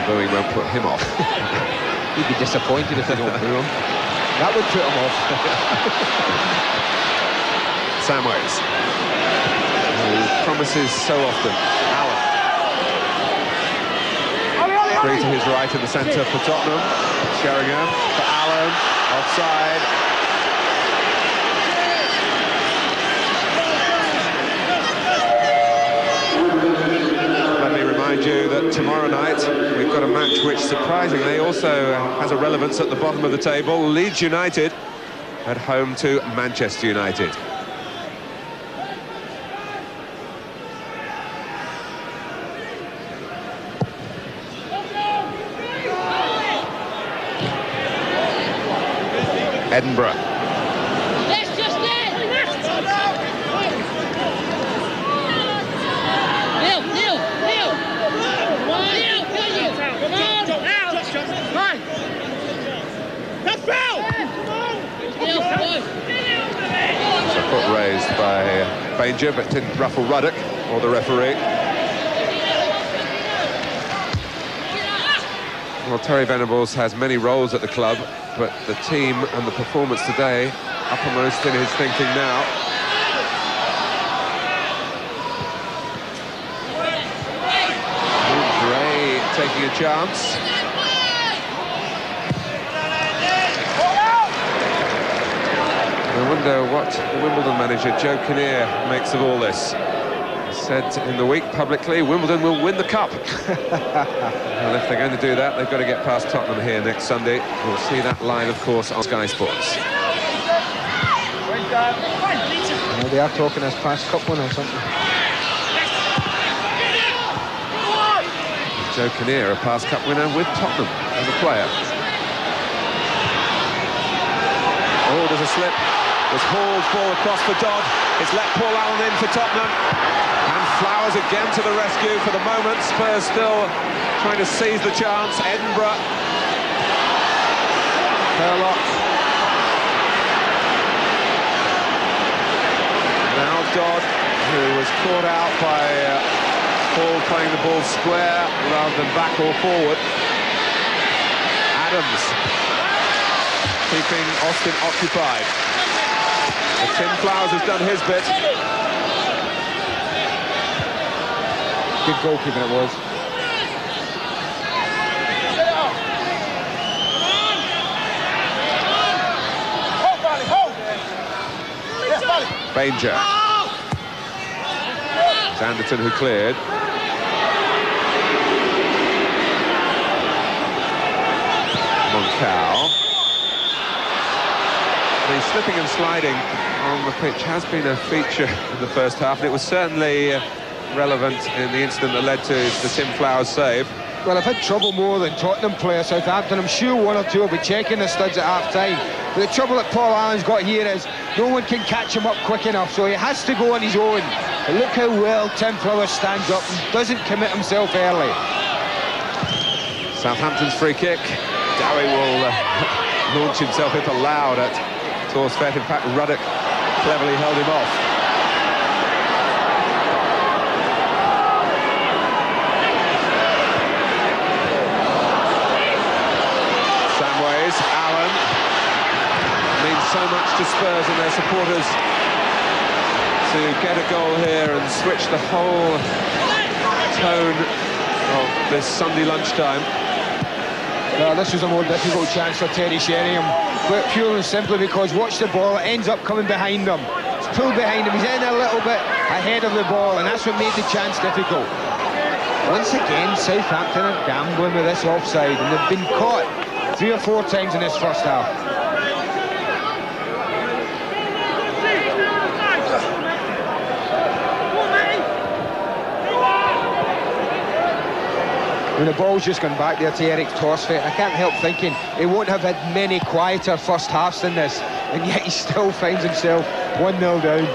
the booing won't put him off. He'd be disappointed if they don't boo him. That would put him off. Samways, who promises so often. Allen. Free to his right in the centre for Tottenham. Sheringham for Allen. Offside. Let me remind you that tomorrow night we've got a match which surprisingly also has a relevance at the bottom of the table. Leeds United at home to Manchester United. Edinburgh. It's a foot raised by Banger, but didn't ruffle Ruddock or the referee. Well, Terry Venables has many roles at the club, but the team and the performance today uppermost in his thinking now. Gray taking a chance. I wonder what the Wimbledon manager, Joe Kinnear, makes of all this. He said in the week publicly, Wimbledon will win the cup. Well, if they're going to do that, they've got to get past Tottenham here next Sunday. We'll see that live, of course, on Sky Sports. Well, they are talking as past cup winner or something. Joe Kinnear, a past cup winner with Tottenham as a player. Oh, there's a slip. Was hauled ball across for Dodd. It's let Paul Allen in for Tottenham. And Flowers again to the rescue for the moment. Spurs still trying to seize the chance. Edinburgh. Hurlock. Now Dodd, who was caught out by Paul playing the ball square rather than back or forward. Adams keeping Austin occupied. Tim Flowers has done his bit. Good goalkeeping it was. Banger. It's Anderton who cleared. Monkou. The slipping and sliding on the pitch has been a feature in the first half, and it was certainly relevant in the incident that led to the Tim Flowers save. Well, I've had trouble more than Tottenham players, Southampton. I'm sure one or two will be checking the studs at half-time. But the trouble that Paul Allen's got here is no one can catch him up quick enough, so he has to go on his own. And look how well Tim Flowers stands up and doesn't commit himself early. Southampton's free kick. Dowie will launch himself if allowed at Thorstvedt. In fact, Ruddock cleverly held him off. Samways, Allen. Means so much to Spurs and their supporters to get a goal here and switch the whole tone of this Sunday lunchtime. This was a more difficult chance for Terry Sheringham, but purely and simply because watch the ball, it ends up coming behind him. It's pulled behind him, he's in a little bit ahead of the ball, and that's what made the chance difficult. Once again, Southampton are gambling with this offside, and they've been caught 3 or 4 times in this first half. When the ball's just gone back there to Eric Thorstvedt, I can't help thinking he won't have had many quieter first halves than this, and yet he still finds himself 1-0 down.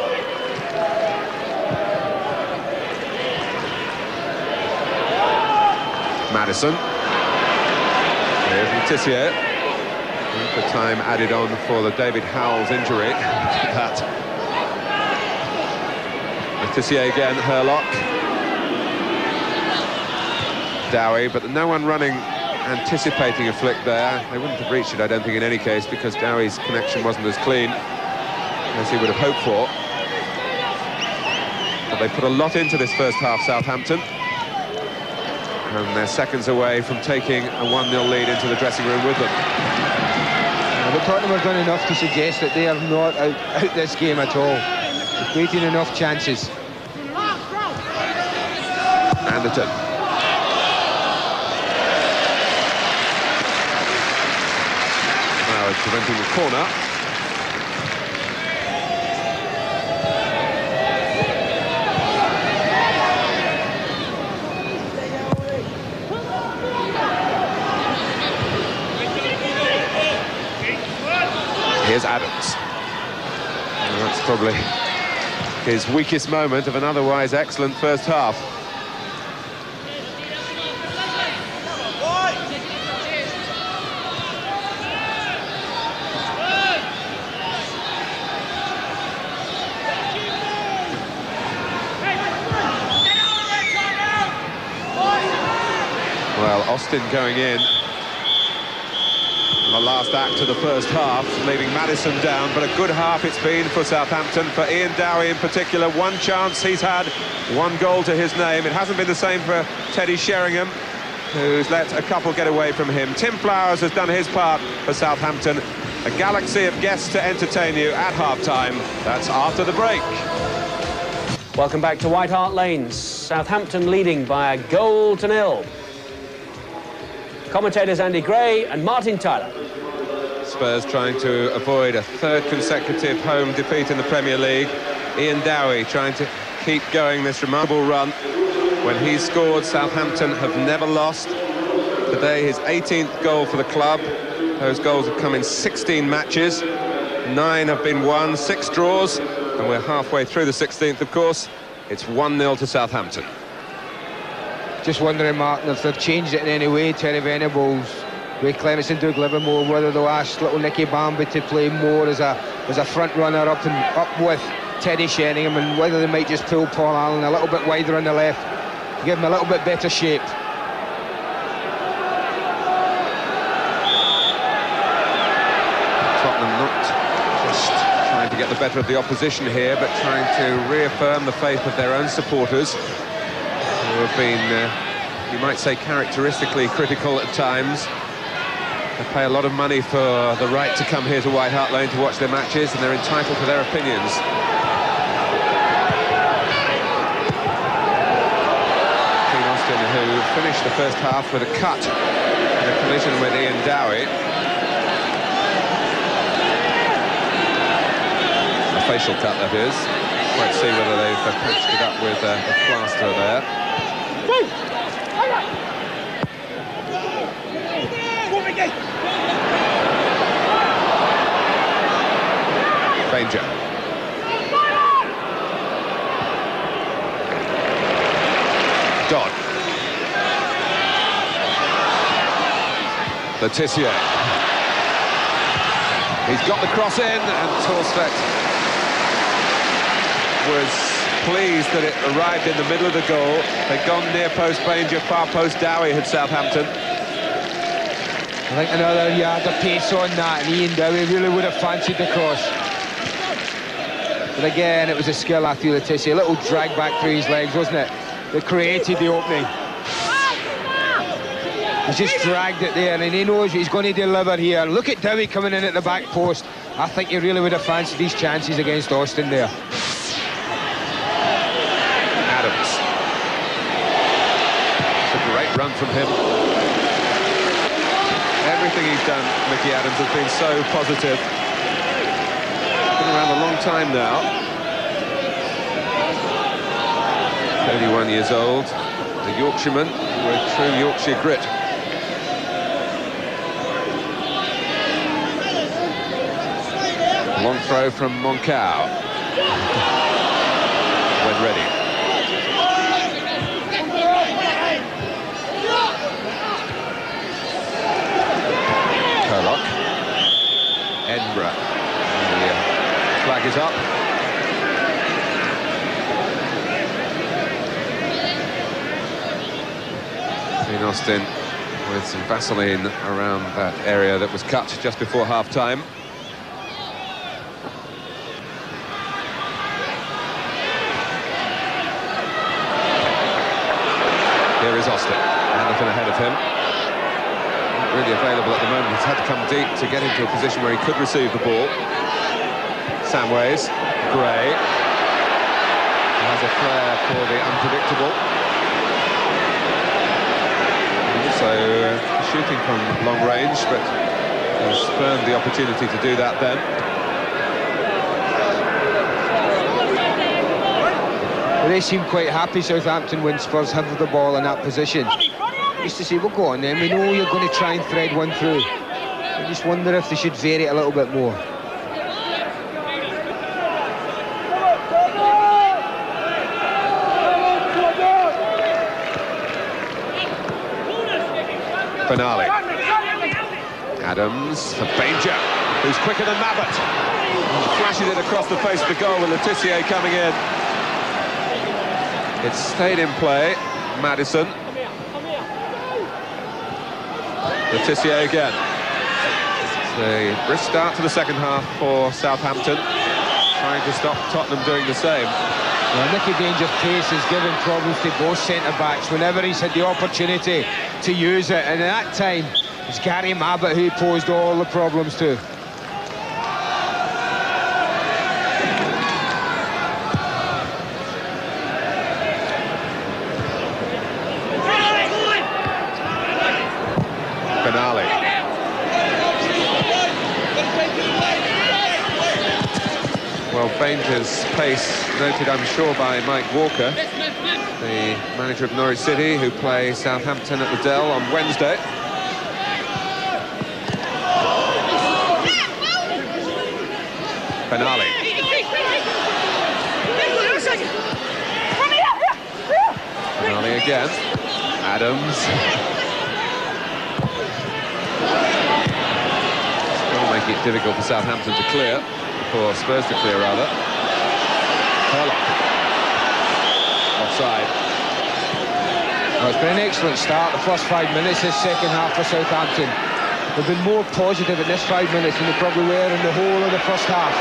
Maddison. Here's Tissier. The time added on for the David Howells injury. That. Tissier again, Hurlock. Dowie, but no one running, anticipating a flick there. They wouldn't have reached it, I don't think, in any case, because Dowie's connection wasn't as clean as he would have hoped for. But they put a lot into this first half, Southampton. And they're seconds away from taking a 1-0 lead into the dressing room with them. But Tottenham have done enough to suggest that they are not out this game at all. They've created enough chances. Anderton. Now it's preventing the corner. Here's Adams. And that's probably his weakest moment of an otherwise excellent first half. Well, Austin going in. The last act of the first half, leaving Maddison down, but a good half it's been for Southampton, for Ian Dowie in particular. One chance he's had, one goal to his name. It hasn't been the same for Teddy Sheringham, who's let a couple get away from him. Tim Flowers has done his part for Southampton. A galaxy of guests to entertain you at half-time. That's after the break. Welcome back to White Hart Lanes. Southampton leading by 1-0. Commentators Andy Gray and Martin Tyler. Spurs trying to avoid a third consecutive home defeat in the Premier League. Ian Dowie trying to keep going this remarkable run. When he's scored, Southampton have never lost. Today, his 18th goal for the club. Those goals have come in 16 matches. 9 have been won, 6 draws, and we're halfway through the 16th, of course. It's 1-0 to Southampton. Just wondering, Martin, if they've changed it in any way. Terry Venables, Ray Clemenson, Doug Livermore, whether they'll ask little Nicky Barmby to play more as a front runner up with Teddy Sheringham, and whether they might just pull Paul Allen a little bit wider on the left, give him a little bit better shape. Tottenham not just trying to get the better of the opposition here, but trying to reaffirm the faith of their own supporters, who have been, you might say, characteristically critical at times. They pay a lot of money for the right to come here to White Hart Lane to watch their matches, and they're entitled to their opinions. Keane Austin, who finished the first half with a cut in a collision with Ian Dowie. A facial cut, that is. Quite see whether they've patched it up with a plaster there. Danger. Dodd. The Tissier. He's got the cross in, and Thorstvedt was pleased that it arrived in the middle of the goal. They'd gone near post Danger, far post Dowie had Southampton. I think another yard of pace on that, and Ian Dowie really would have fancied the cross. But again, it was a skill after the Tissier. A little drag back through his legs, wasn't it? That created the opening. He's just dragged it there, and he knows he's going to deliver here. Look at Dowie coming in at the back post. I think he really would have fancied these chances against Austin there. Adams. It's a great run from him. Everything he's done, Mickey Adams, has been so positive. Been around a long time now. 31 years old. A Yorkshireman with true Yorkshire grit. Long throw from Monkou. When ready. Hurlock. Edinburgh. The flag is up. Austin with some Vaseline around that area that was cut just before half-time. Here is Austin, Anderton ahead of him. Not really available at the moment. He's had to come deep to get into a position where he could receive the ball. Samways, Gray. Has a flair for the unpredictable. Also shooting from long range, but he spurned the opportunity to do that then. Well, they seem quite happy, Southampton, when Spurs have the ball in that position. Just to say, we'll go on then, we know you're going to try and thread one through. I just wonder if they should vary it a little bit more. Benali. Adams for Banger, who's quicker than Mabbutt. Flashes it across the face of the goal with Tissier coming in. It's stayed in play. Maddison. Tissier again. It's a brisk start to the second half for Southampton, trying to stop Tottenham doing the same. Well, Nicky Danger's pace has given problems to both centre-backs whenever he's had the opportunity to use it, and at that time it's Gary Mabbutt who posed all the problems to. Benali. Well, Banger's pace noted, I'm sure, by Mike Walker, the manager of Norwich City, who play Southampton at the Dell on Wednesday. Benali. Benali again. Adams. Still making it difficult for Southampton to clear. For Spurs to clear, rather. Hurlock. Offside. Well, it's been an excellent start, the first 5 minutes, this second half for Southampton. They've been more positive in this 5 minutes than they probably were in the whole of the first half.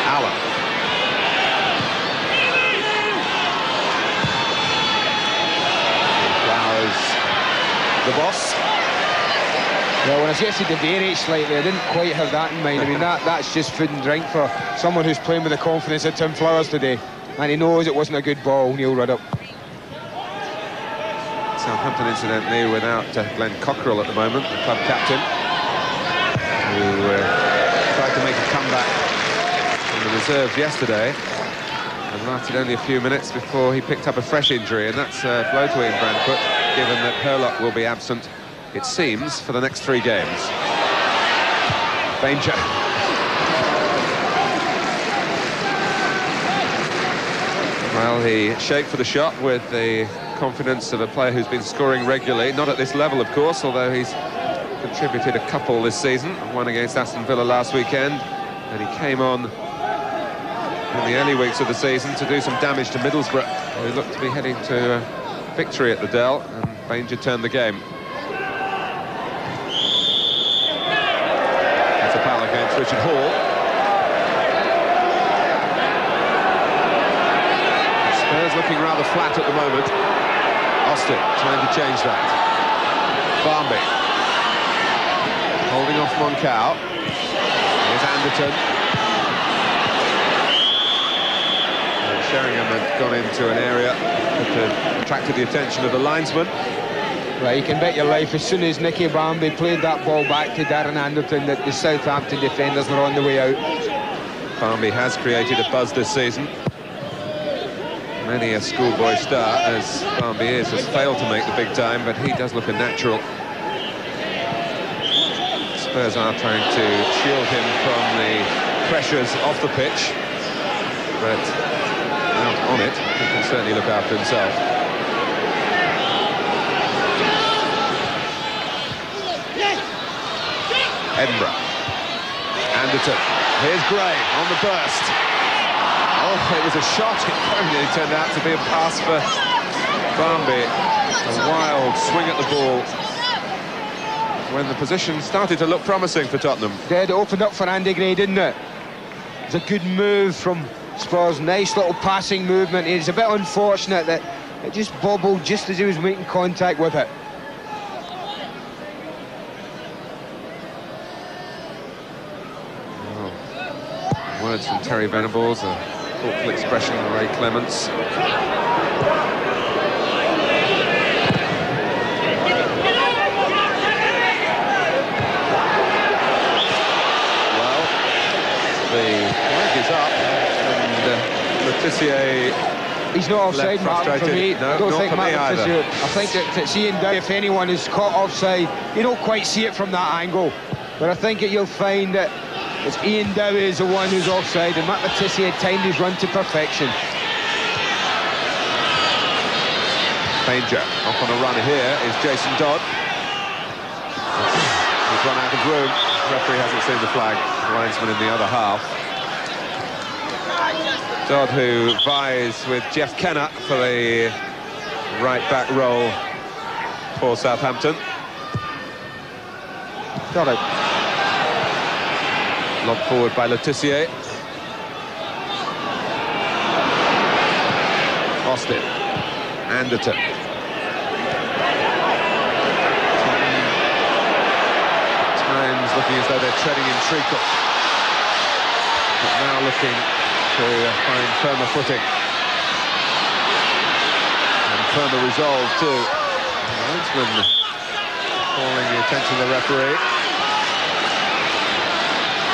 Hauwe. Flowers. The boss. Well, when I suggested to vary slightly, I didn't quite have that in mind. I mean, that's just food and drink for someone who's playing with the confidence of Tim Flowers today. And he knows it wasn't a good ball, Neil Ruddock. Southampton, incidentally, without Glenn Cockerell at the moment, the club captain, who tried to make a comeback from the reserves yesterday and lasted only a few minutes before he picked up a fresh injury, and that's blow to Ian Branfoot, given that Hurlock will be absent, it seems, for the next 3 games. Banger. Well, he shaped for the shot with the confidence of a player who's been scoring regularly, not at this level, of course, although he's contributed a couple this season, one against Aston Villa last weekend, and he came on in the early weeks of the season to do some damage to Middlesbrough, who looked to be heading to victory at the Dell, and Banger turned the game. That's a foul against Richard Hall. Spurs looking rather flat at the moment. Austin trying to change that. Barmby holding off Monkou. Here's Anderton. And Sheringham had gone into an area that had attracted the attention of the linesman. Well, you can bet your life, as soon as Nicky Barmby played that ball back to Darren Anderton, that the Southampton defenders were on the way out. Barmby has created a buzz this season. Many a schoolboy star, as Barmby is, has failed to make the big time, but he does look a natural. Spurs are trying to shield him from the pressures off the pitch, but out on it, he can certainly look after himself. Edinburgh. Anderton. Here's Gray on the burst. Oh, it was a shot. It probably turned out to be a pass for Barmby, a wild swing at the ball when the position started to look promising for Tottenham. It opened up for Andy Gray, didn't it? It's a good move from Spurs, nice little passing movement. It's a bit unfortunate that it just bobbled just as he was making contact with it. Oh. Words from Terry Venables, a thoughtful expression from Ray Clements. The flag is up, and Tissier. He's not offside, Martin, for me. No, I don't not think for me either. I think that seeing that if anyone is caught offside, you don't quite see it from that angle. But I think that you'll find that it's Ian Dowie is the one who's offside, and Matt Tissier timed his run to perfection. Danger. Off on a run here is Jason Dodd. He's run out of room. The referee hasn't seen the flag. The linesman in the other half. Dodd, who vies with Jeff Kenner for the right-back role for Southampton. Got it. Lobbed forward by Tissier. Austin. Anderton. Looking as though they're treading in treacle, but now looking to find firmer footing and firmer resolve too. The linesman calling the attention of the referee.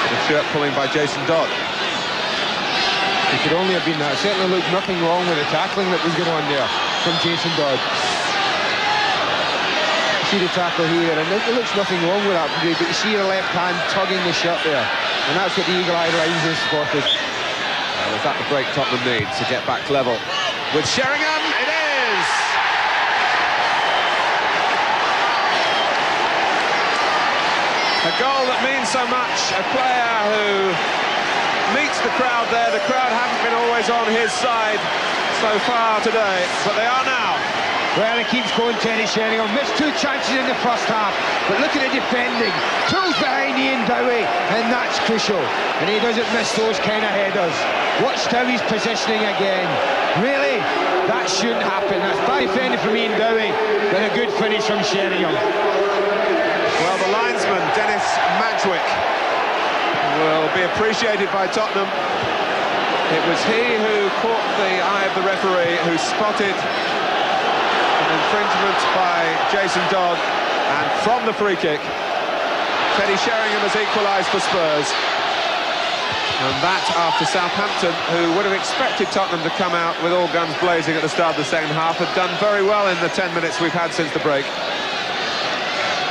The shirt pulling by Jason Dodd. It could only have been that. Certainly looked nothing wrong with the tackling that was going on there from Jason Dodd. See the tackle here, and it looks nothing wrong with that, but you see the left hand tugging the shirt there, and that's what the eagle-eyed eyes has spotted. Well, is that the break Tottenham needs to get back level with Sheringham? It is! A goal that means so much, a player who meets the crowd there. The crowd haven't been always on his side so far today, but they are now. Well, he keeps going, Terry Sheringham. Missed 2 chances in the first half, but look at the defending. Pulls behind Ian Dowie, and that's crucial. And he doesn't miss those kind of headers. Watch Dowie's positioning again. Really? That shouldn't happen. That's bad defending from Ian Dowie, but a good finish from Sheringham. Well, the linesman, Dennis Madgwick, will be appreciated by Tottenham. It was he who caught the eye of the referee, who spotted infringement by Jason Dodd, and from the free kick Teddy Sheringham has equalised for Spurs, and that after Southampton, who would have expected Tottenham to come out with all guns blazing at the start of the second half, had done very well in the 10 minutes we've had since the break.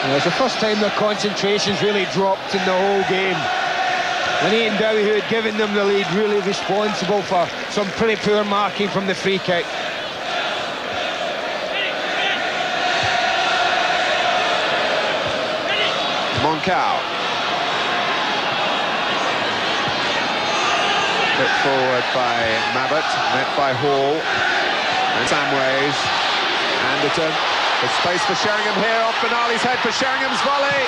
Well, it's the first time their concentration's really dropped in the whole game, and Ian Dowie, who had given them the lead, really responsible for some pretty poor marking from the free kick. Monkou. Put forward by Mabbutt, met by Hall. And Samways. Anderton. There's space for Sheringham here, off Benali's head for Sheringham's volley.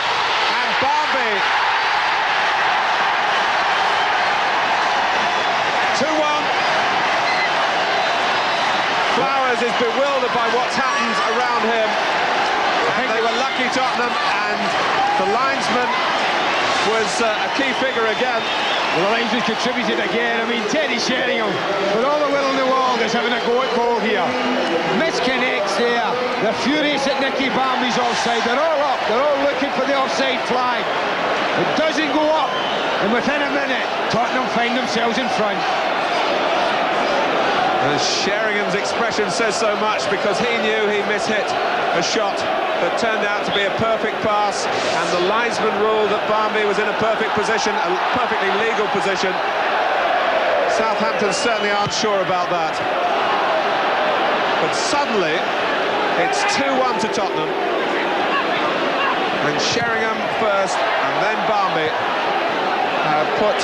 And Barmby. 2-1. Flowers is bewildered by what's happened around him. I think they were lucky, Tottenham, and the linesman was a key figure again. Well, the linesman contributed again. I mean, Teddy Sheringham, with all the will in the world, is having a go at goal here. Misconnects there. They're furious at Nicky Barmby's offside. They're all up. They're all looking for the offside flag. It doesn't go up, and within a minute, Tottenham find themselves in front. And Sheringham's expression says so much, because he knew he mishit a shot that turned out to be a perfect pass, and the linesman ruled that Barmby was in a perfect position, a perfectly legal position. Southampton certainly aren't sure about that. But suddenly, it's 2-1 to Tottenham. And Sheringham first, and then Barmby have put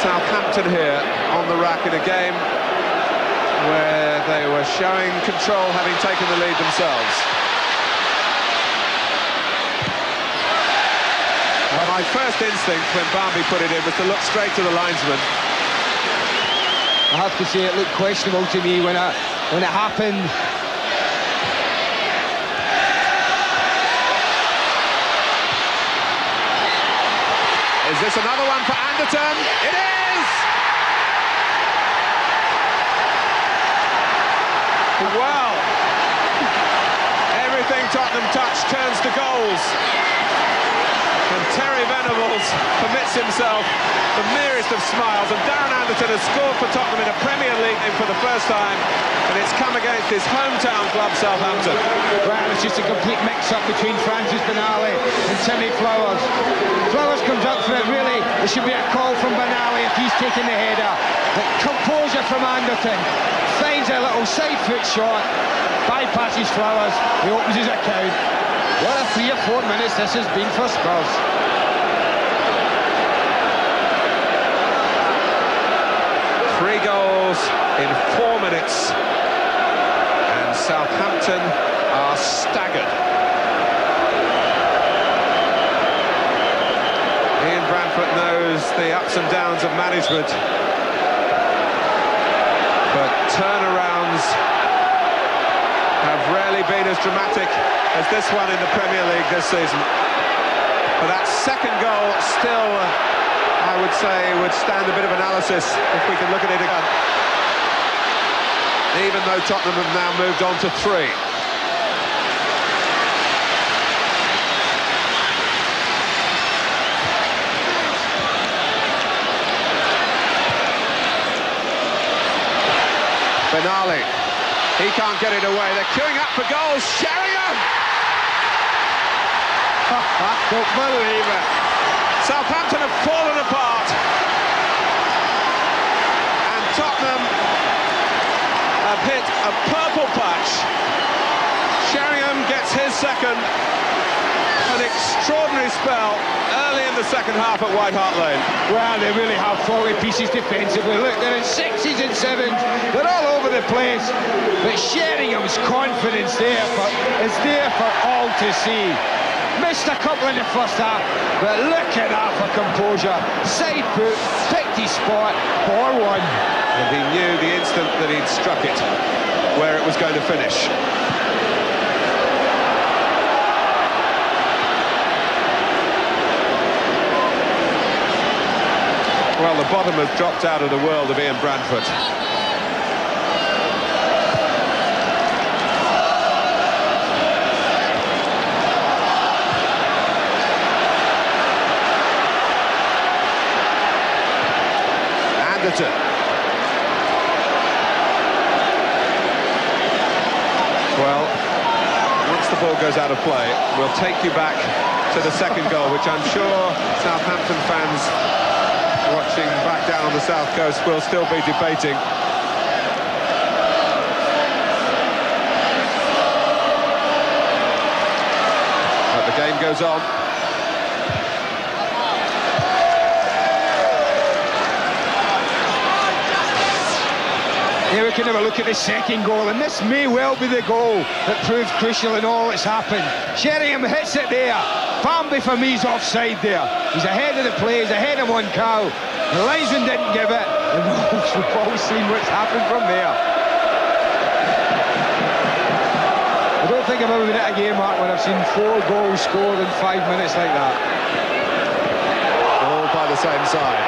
Southampton here on the rack in a game where they were showing control, having taken the lead themselves. Well, my first instinct when Barmby put it in was to look straight to the linesman. I have to say it looked questionable to me when it happened. Is this another one for Anderton? It is! Well, everything Tottenham touch turns to goals. And Terry Venables permits himself the merest of smiles, and Darren Anderton has scored for Tottenham in a Premier League game for the first time, and it's come against his hometown club, Southampton. Well, it's just a complete mix-up between Francis Benali and Timmy Flowers. Flowers comes up for it, really. There should be a call from Benali if he's taking the header. But composure from Anderton. Finds a little side foot shot, bypasses Flowers, he opens his account. What a 3 or 4 minutes this has been for Spurs. Three goals in 4 minutes, and Southampton are staggered. Ian Branfoot knows the ups and downs of management, but turnarounds have rarely been as dramatic as this one in the Premier League this season. But that second goal still, I would say, would stand a bit of analysis if we can look at it again. Even though Tottenham have now moved on to 3. Benali. He can't get it away. They're queuing up for goals. Sheringham! Don't believe it. Southampton have fallen apart. And Tottenham have hit a purple patch. Sheringham gets his second. An extraordinary spell early in the second half at White Hart Lane. Well, they really have fallen pieces defensively. Look, they're in 6s and 7s. They're all over the place. But Sheringham's confidence is there for all to see. Missed a couple in the first half, but look at that for composure. Side foot, picked his spot, 4-1. And he knew the instant that he'd struck it where it was going to finish. Well, the bottom has dropped out of the world of Ian Branfoot. Anderton. Well, once the ball goes out of play, we'll take you back to the second goal, which I'm sure Southampton fans watching back down on the south coast will still be debating. But the game goes on. Here we can have a look at the second goal, and this may well be the goal that proved crucial in all that's happened. Sheringham hits it there. Barmby for me is offside there. He's ahead of the play, he's ahead of Monkou. The linesman didn't give it, and we've all seen what's happened from there. I don't think I've ever been at a game, Mark, when I've seen 4 goals scored in 5 minutes like that. All by the same side.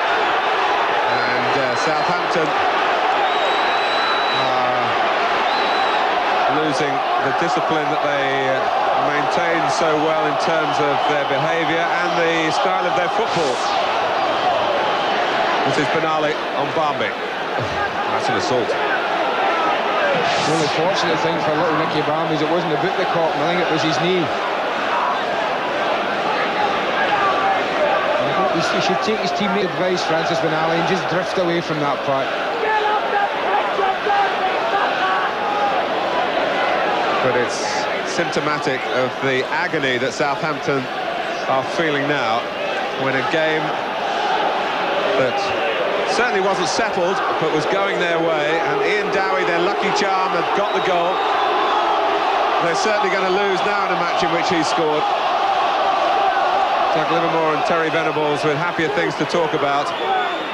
And Southampton losing the discipline that they maintained so well in terms of their behaviour and the style of their football. This is Benali on Barmby. That's an assault. The only fortunate thing for little Nicky Barmby is it wasn't the boot that caught him, I think it was his knee. I think he should take his teammate advice, Francis Benali, and just drift away from that part. But it's symptomatic of the agony that Southampton are feeling now when a game that certainly wasn't settled, but was going their way, and Ian Dowie, their lucky charm, had got the goal. They're certainly going to lose now in a match in which he scored. Doug Livermore and Terry Venables with happier things to talk about.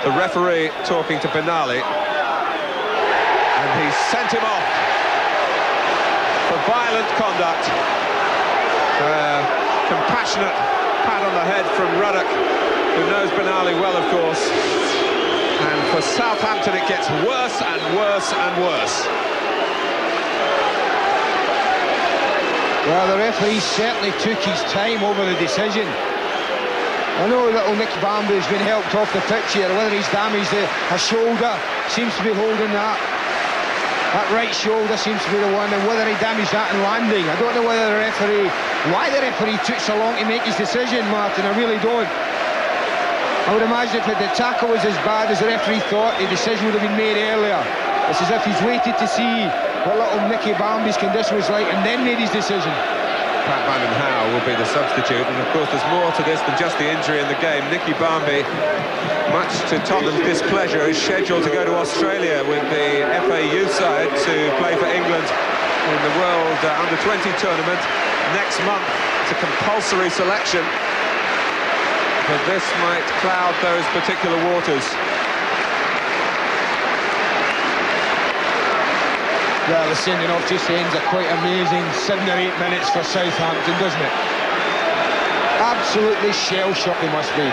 The referee talking to Benali, and he sent him off for violent conduct. Compassionate pat on the head from Ruddock, who knows Benali well, of course. And for Southampton, it gets worse and worse and worse. Well, the referee certainly took his time over the decision. I know little Nick Barmby's been helped off the pitch here, whether he's damaged a shoulder, seems to be holding that. That right shoulder seems to be the one, and whether he damaged that in landing. I don't know whether why the referee took so long to make his decision, Martin, I really don't. I would imagine if the tackle was as bad as the referee thought, the decision would have been made earlier. It's as if he's waited to see what little Nicky Barmby's condition was like and then made his decision. Pat Howells will be the substitute, and of course there's more to this than just the injury in the game. Nicky Barmby, much to Tottenham's displeasure, is scheduled to go to Australia with the FA youth side to play for England in the World Under-20 tournament next month. It's a compulsory selection, but this might cloud those particular waters. Well, the sending off just ends a quite amazing 7 or 8 minutes for Southampton, doesn't it? Absolutely shell-shocked they must be.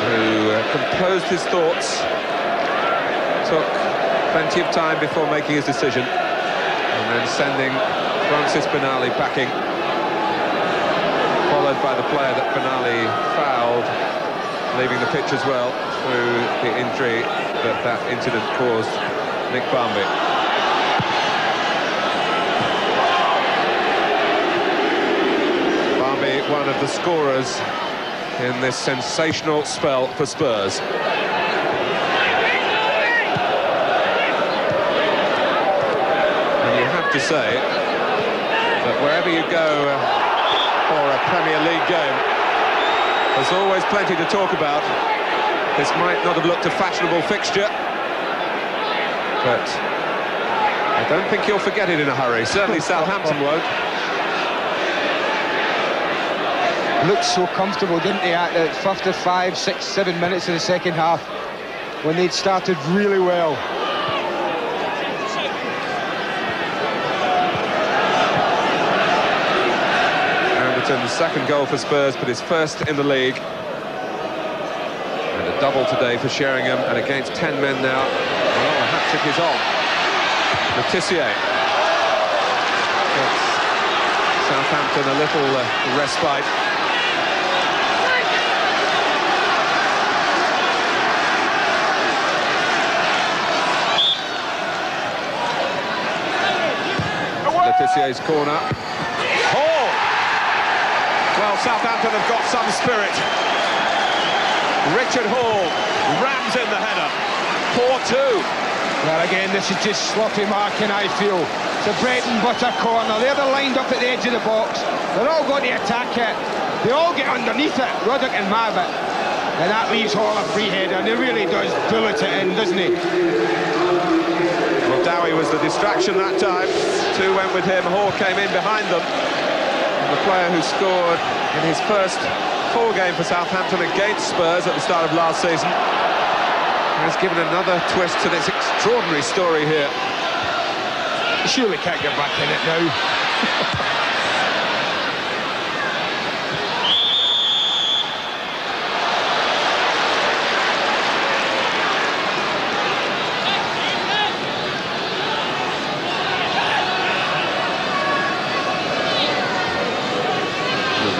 Who composed his thoughts, took plenty of time before making his decision, and then sending Francis Benali packing, followed by the player that Benali fouled, leaving the pitch as well through the injury that incident caused Nick Barmby. One of the scorers in this sensational spell for Spurs. And you have to say that wherever you go for a Premier League game, there's always plenty to talk about. This might not have looked a fashionable fixture, but I don't think you'll forget it in a hurry. Certainly Southampton won't. Looked so comfortable, didn't they, at the 5, 6, 7 minutes of the second half, when they'd started really well. Anderton's second goal for Spurs, but his first in the league. And a double today for Sheringham, and against 10 men now. Well, the hat-trick is on. The Tissier. Southampton a little respite. Tissier's corner. Hall! Well, Southampton have got some spirit. Richard Hall rams in the header. 4-2. Well, again, this is just sloppy marking, I feel. It's a bread and butter corner. They're lined up at the edge of the box. They're all going to attack it. They all get underneath it, Ruddock and Mabbutt. And that leaves Hall a free header, and he really does bullet it in, doesn't he? Well, Dowie was the distraction that time. Two went with him, Hall came in behind them. And the player who scored in his first full game for Southampton against Spurs at the start of last season has given another twist to this extraordinary story here. You surely can't get back in it now.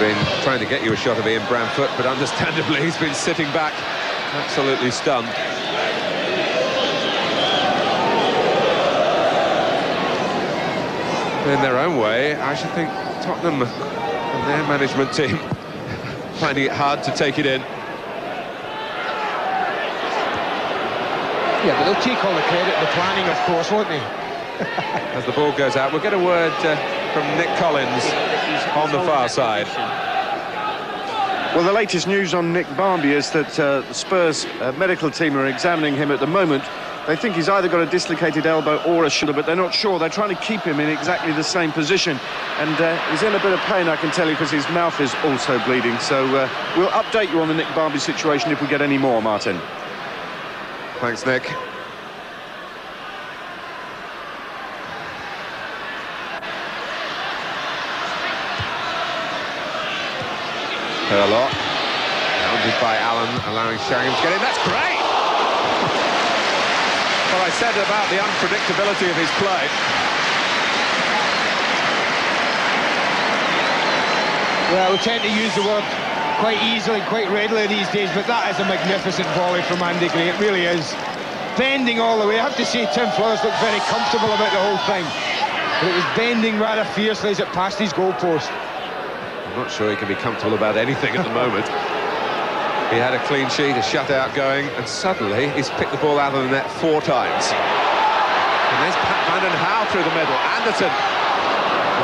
Been trying to get you a shot of Ian Branfoot, but understandably he's been sitting back, absolutely stunned. In their own way, I should think Tottenham and their management team finding it hard to take it in. Yeah, but they'll take all the credit for the planning, of course, won't they? As the ball goes out, we'll get a word from Nick Collins on the far side. Well, the latest news on Nick Barmby is that the Spurs medical team are examining him at the moment. They think he's either got a dislocated elbow or a shoulder, but they're not sure. They're trying to keep him in exactly the same position. And he's in a bit of pain, I can tell you, because his mouth is also bleeding. So we'll update you on the Nick Barmby situation if we get any more, Martin. Thanks, Nick. Hurlock, bounded by Allen, allowing Sheringham to get in. That's great! What I said about the unpredictability of his play. Well, we tend to use the word quite easily, quite readily these days, but that is a magnificent volley from Andy Gray. It really is. Bending all the way. I have to say Tim Flowers looked very comfortable about the whole thing. But it was bending rather fiercely as it passed his goalpost. I'm not sure he can be comfortable about anything at the moment. He had a clean sheet, a shutout going, and suddenly he's picked the ball out of the net 4 times. And there's Pat Van den Hauwe through the middle. Anderton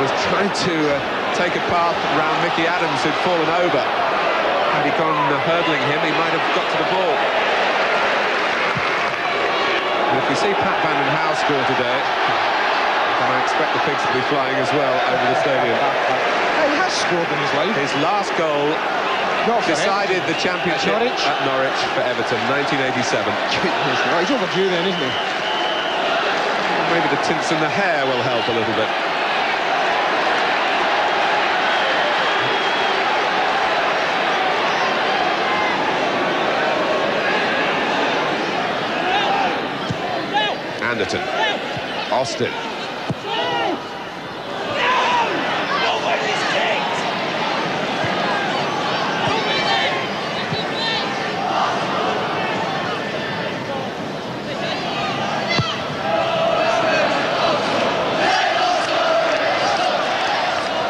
was trying to take a path around Mickey Adams, who'd fallen over. Had he gone hurdling him, he might have got to the ball. And if we see Pat Van den Hauwe score today, then I expect the pigs to be flying as well over the stadium. He has scored in his life. His last goal decided the championship at Norwich for Everton, 1987. He's overdue then, isn't he? Maybe the tints in the hair will help a little bit. Anderton. Austin.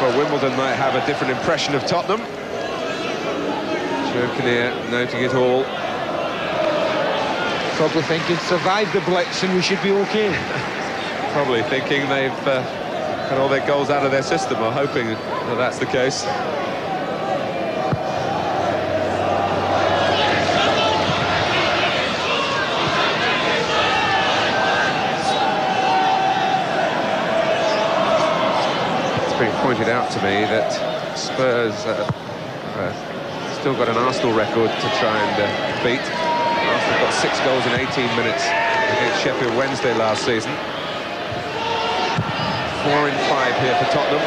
Well, Wimbledon might have a different impression of Tottenham. Joe Kinnear noting it all. Probably thinking, survive the blitz and we should be okay. Probably thinking they've had all their goals out of their system, or hoping that that's the case. It's been pointed out to me that Spurs still got an Arsenal record to try and beat. Arsenal got 6 goals in 18 minutes against Sheffield Wednesday last season. 4 in 5 here for Tottenham.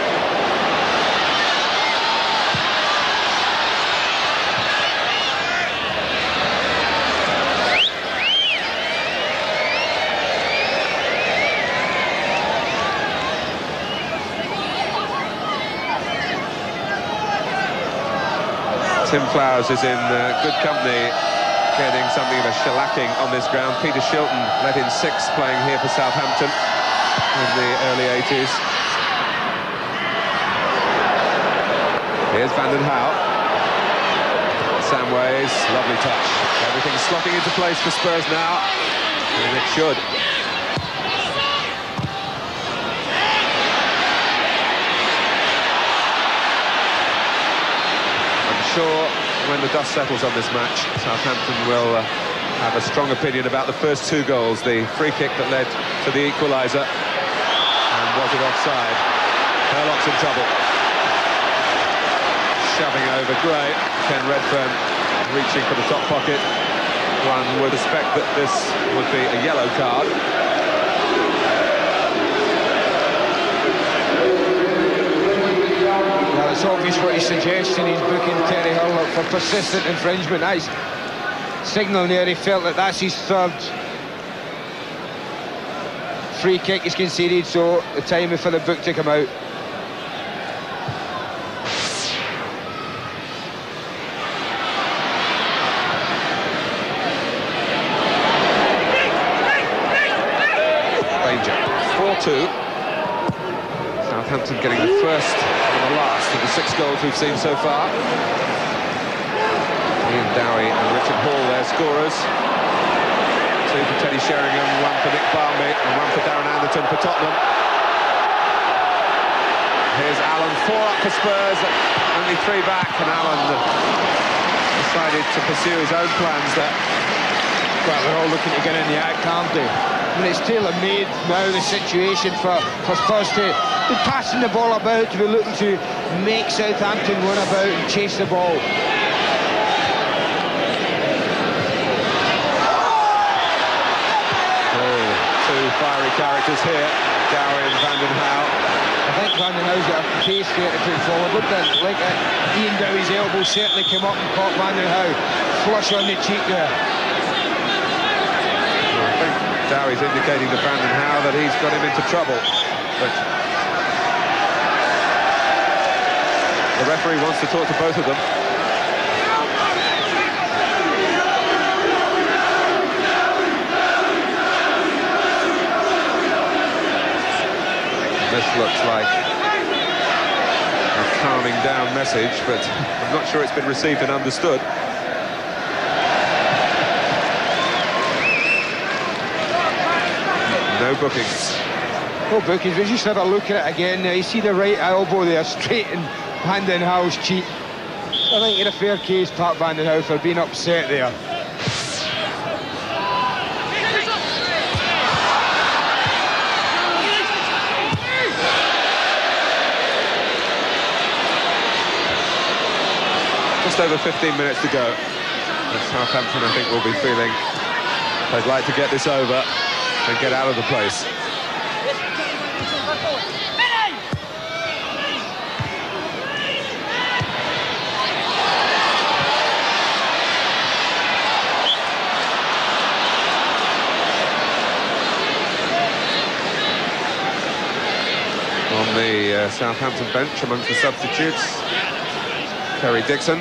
Tim Flowers is in good company, getting something of a shellacking on this ground. Peter Shilton let in 6 playing here for Southampton in the early 80s. Here's Van den Hauwe. Samways, lovely touch. Everything's slotting into place for Spurs now, and it should. I'm sure when the dust settles on this match, Southampton will have a strong opinion about the first 2 goals. The free kick that led to the equaliser. And was it offside? Hurlock's in trouble. Shoving over Gray. Ken Redfern reaching for the top pocket. One would suspect that this would be a yellow card. Well, it's obvious what he's suggesting. He's booking Terry Hurlock for persistent infringement. That's signalling there. He felt that that's his 3rd free kick is conceded, so the time for the book to come out. 4-2. Southampton getting the first and the last of the 6 goals we've seen so far. Ian Dowie and Richard Hall, their scorers. 2 for Teddy Sheringham, 1 for Nick Barmby, and 1 for Darren Anderton for Tottenham. Here's Allen, 4 up for Spurs, only 3 back, and Allen decided to pursue his own plans there. Well, they're all looking to get in the act, aren't they? I mean, it's tailor-made now, the situation for Spurs to be passing the ball about, to be looking to make Southampton run about and chase the ball. Two fiery characters here, Dowie and Van den Hauwe. I think Van den Hauwe's got a pace there to put forward, looked at like Ian Dowie's elbow certainly came up and caught Van den Hauwe flush on the cheek there. I think Dowie's indicating to Van den Hauwe that he's got him into trouble, but the referee wants to talk to both of them. This looks like a calming down message, but I'm not sure it's been received and understood. No bookings. No bookings, we just have a look at it again now. You see the right elbow there, straight in Van den Hauwe's cheek. I think in a fair case, Pat Van den Hauwe for being upset there. Just over 15 minutes to go. Southampton, I think, will be feeling they'd like to get this over and get out of the place. On the Southampton bench amongst the substitutes, Terry Dixon.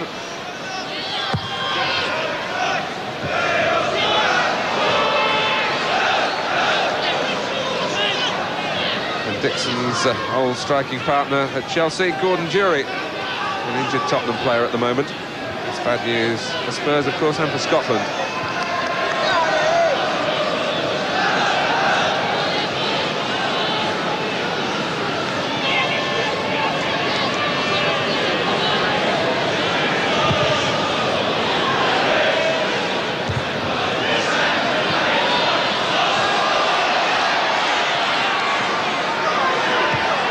And Dixon's old striking partner at Chelsea, Gordon Durie, an injured Tottenham player at the moment. It's bad news for Spurs, of course, and for Scotland.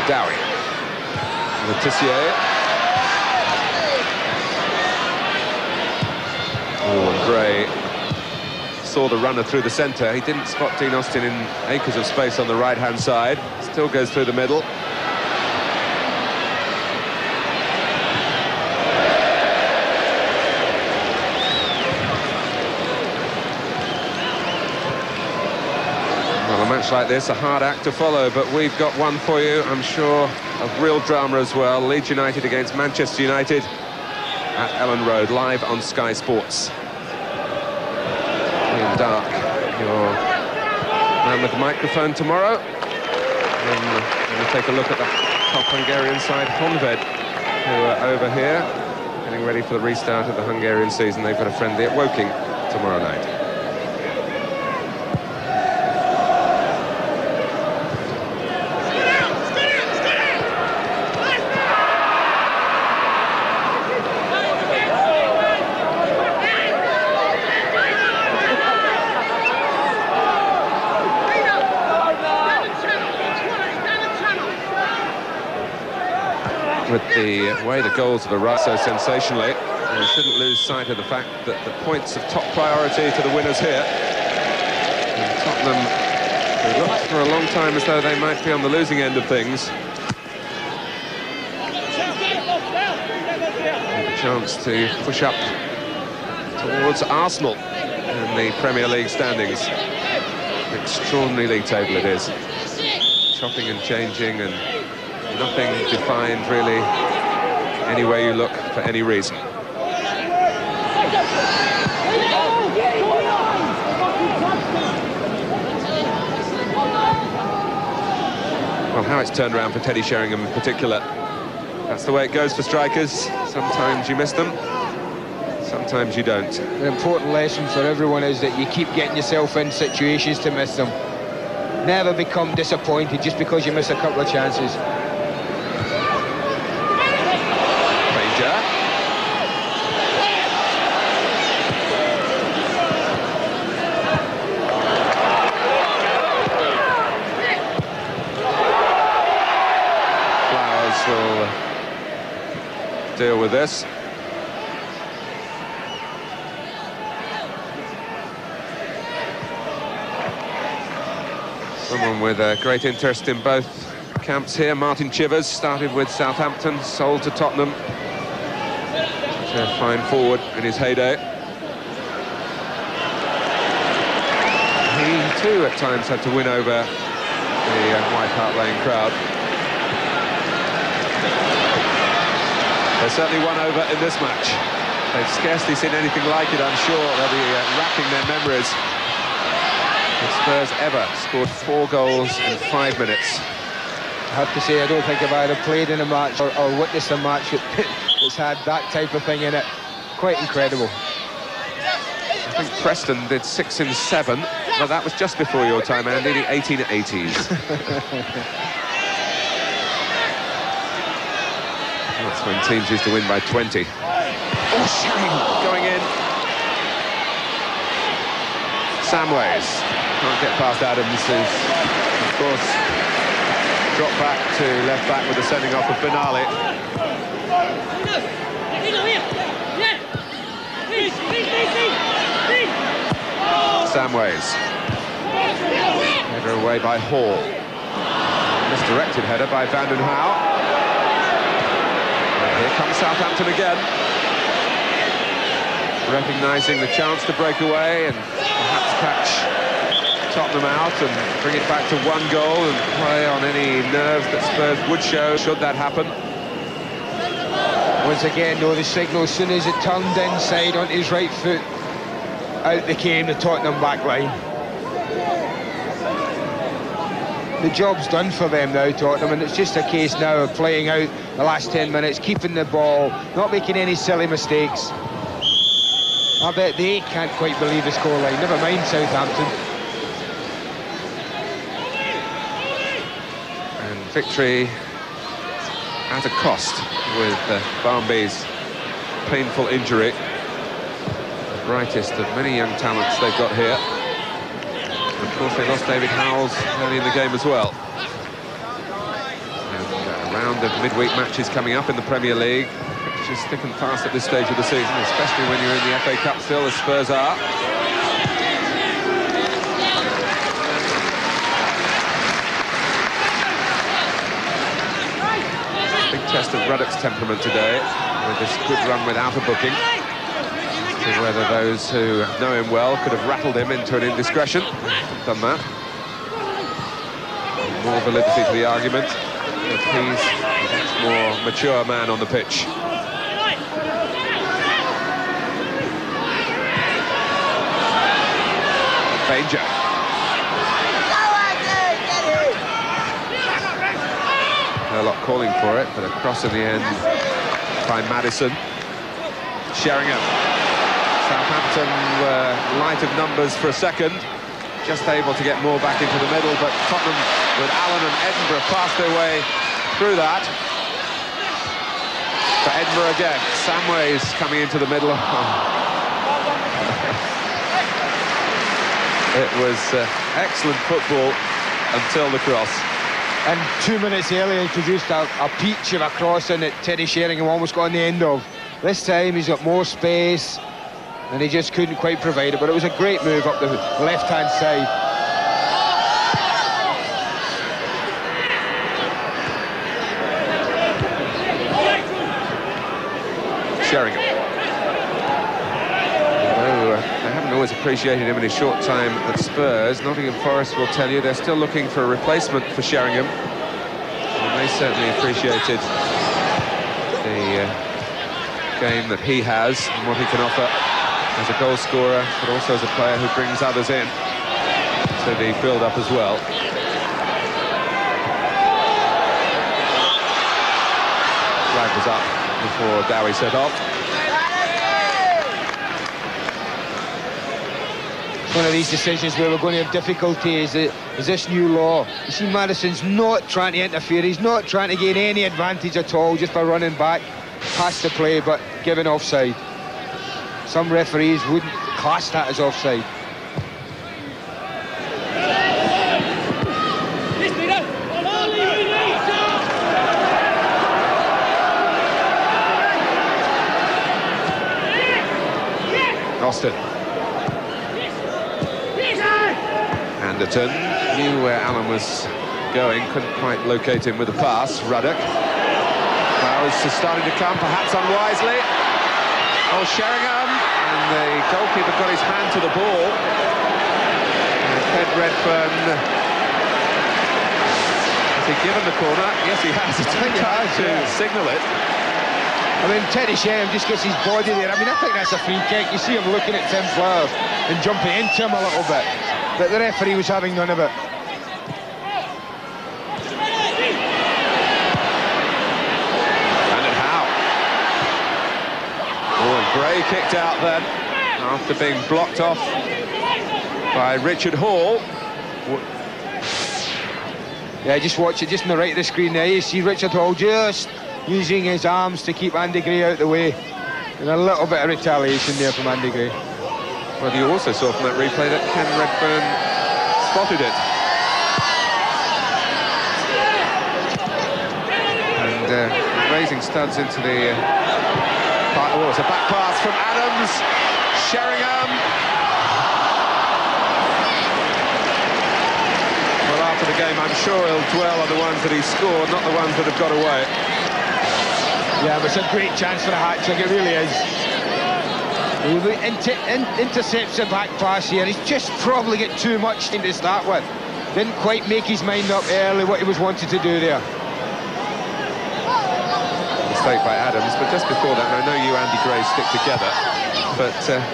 Dowie with Tissier. Oh, and Gray saw the runner through the centre. He didn't spot Dean Austin in acres of space on the right-hand side. Still goes through the middle. Well, a match like this, a hard act to follow, but we've got one for you, I'm sure, of real drama as well. Leeds United against Manchester United at Ellen Road, live on Sky Sports. Ian Dark, your man with the microphone tomorrow. And we're going to take a look at the top Hungarian side, Thorstvedt, who are over here, getting ready for the restart of the Hungarian season. They've got a friendly at Woking tomorrow night. With the way the goals have arrived so sensationally, we shouldn't lose sight of the fact that the points of top priority to the winners here. And Tottenham, who looked for a long time as though they might be on the losing end of things, have a chance to push up towards Arsenal in the Premier League standings. An extraordinary league table it is. Chopping and changing and nothing defined really any way you look for any reason. how it's turned around for Teddy Sheringham in particular. That's the way it goes for strikers. Sometimes you miss them, sometimes you don't. The important lesson for everyone is that you keep getting yourself in situations to miss them. Never become disappointed just because you miss a couple of chances. Danger. Flowers will deal with this. Someone with a great interest in both camps here. Martin Chivers started with Southampton, sold to Tottenham. Such a fine forward in his heyday. He too at times had to win over the White Hart Lane crowd. They're certainly won over in this match. They've scarcely seen anything like it, I'm sure. They'll be racking their memories. The Spurs ever scored 4 goals in 5 minutes. I have to say, I don't think I've either played in a match or witnessed a match that's had that type of thing in it. Quite incredible. I think Preston did 6 in 7, but that was just before your time, Andy, the 1880s. That's when teams used to win by 20. Oh, Sheringham going in. Samways. Can't get past Adams, who's, of course, dropped back to left back with the sending off of Benali. Samways. Header away by Hall. Misdirected header by Van den Hauwe. And here comes Southampton again. Recognising the chance to break away and perhaps catch Tottenham out and bring it back to 1 goal and play on any nerves that Spurs would show should that happen. Once again, though, the signal, as soon as it turned inside on his right foot, out they came, the Tottenham back line. The job's done for them now, Tottenham, and it's just a case now of playing out the last 10 minutes, keeping the ball, not making any silly mistakes. I bet they can't quite believe the scoreline, never mind Southampton. And victory at a cost with Barmby's painful injury. The brightest of many young talents they've got here. And of course they lost David Howells early in the game as well. And a round of midweek matches coming up in the Premier League. Just thick and fast at this stage of the season, especially when you're in the FA Cup still, as Spurs are. Big test of Ruddock's temperament today, with this good run without a booking. See whether those who know him well could have rattled him into an indiscretion. Done that. More validity to the argument that he's a much more mature man on the pitch. Danger. Hurlock calling for it, but a cross in the end by Maddison. Sheringham. Southampton were light of numbers for a second, just able to get more back into the middle, but Tottenham with Allen and Edinburgh passed their way through that. For Edinburgh again, Samways coming into the middle. It was excellent football until the cross. And 2 minutes earlier, he produced a peach of a cross in that Teddy Sheringham almost got on the end of. This time he's got more space, and he just couldn't quite provide it. But it was a great move up the left-hand side. Sheringham. They haven't always appreciated him in his short time at Spurs. Nottingham Forest will tell you they're still looking for a replacement for Sheringham. And they certainly appreciated the game that he has and what he can offer as a goal scorer, but also as a player who brings others in to the build-up as well. flag was up before Dowie set off. One of these decisions where we're going to have difficulty is this new law. You see, Maddison's not trying to interfere. He's not trying to gain any advantage at all just by running back past the play, but giving offside. Some referees wouldn't class that as offside. Austin. Anderton knew where Alan was going, couldn't quite locate him with a pass. Ruddock. Flowers is starting to come, perhaps unwisely. Oh, Sheringham, and the goalkeeper got his hand to the ball. And Ted Redfern, has he given the corner? Yes, he has. It's time to signal it. I mean, Teddy Sheringham just gets his body there. I mean, I think that's a free kick. You see him looking at Tim Flowers and jumping into him a little bit. But the referee was having none of it. And Howwe. Oh, and Gray kicked out then, after being blocked off by Richard Hall. Yeah, just watch it, just on the right of the screen there. You see Richard Hall just using his arms to keep Andy Gray out of the way. And a little bit of retaliation there from Andy Gray. Well, you also saw from that replay that Ken Redfern spotted it. And raising studs into the... oh, it's a back pass from Adams. Sheringham. Well, after the game, I'm sure he'll dwell on the ones that he scored, not the ones that have got away. Yeah, but it's a great chance for a hat-trick, it really is. He intercepts the back pass here. He's just probably got too much to start with. Didn't quite make his mind up early what he was wanting to do there. Mistake by Adams, but just before that, and I know you, Andy Gray, stick together, but there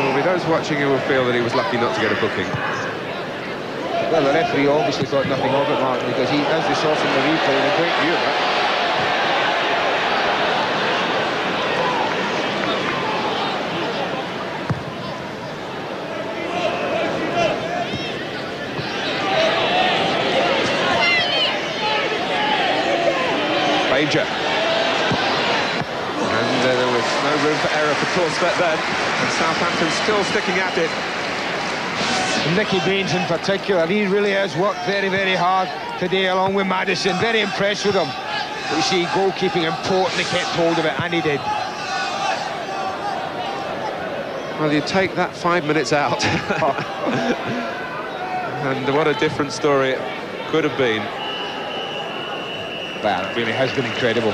will be those watching who will feel that he was lucky not to get a booking. Well, the referee obviously thought nothing of it, Martin, because he, as we saw from the replay, in a great view of it. Danger. And there was no room for error for Thorstvedt then, and Southampton still sticking at it. Nicky Baines in particular, he really has worked very, very hard today along with Maddison. Very impressed with him. But you see, goalkeeping important, he kept hold of it, and he did. Well, you take that 5 minutes out. And what a different story it could have been. Well, it really has been incredible.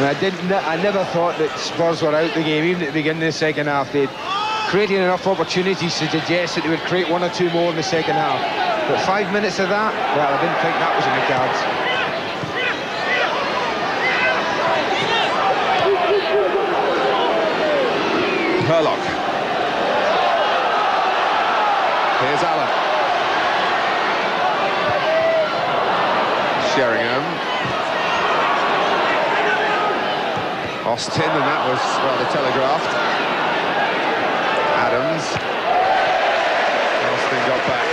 And I never thought that Spurs were out the game, even at the beginning of the second half. They'd created enough opportunities to suggest that they would create one or two more in the second half. But 5 minutes of that, well, I didn't think that was in the cards. Hurlock. Here's Alan. Sheringham. Austin, and that was rather telegraphed. Adams. Austin got back.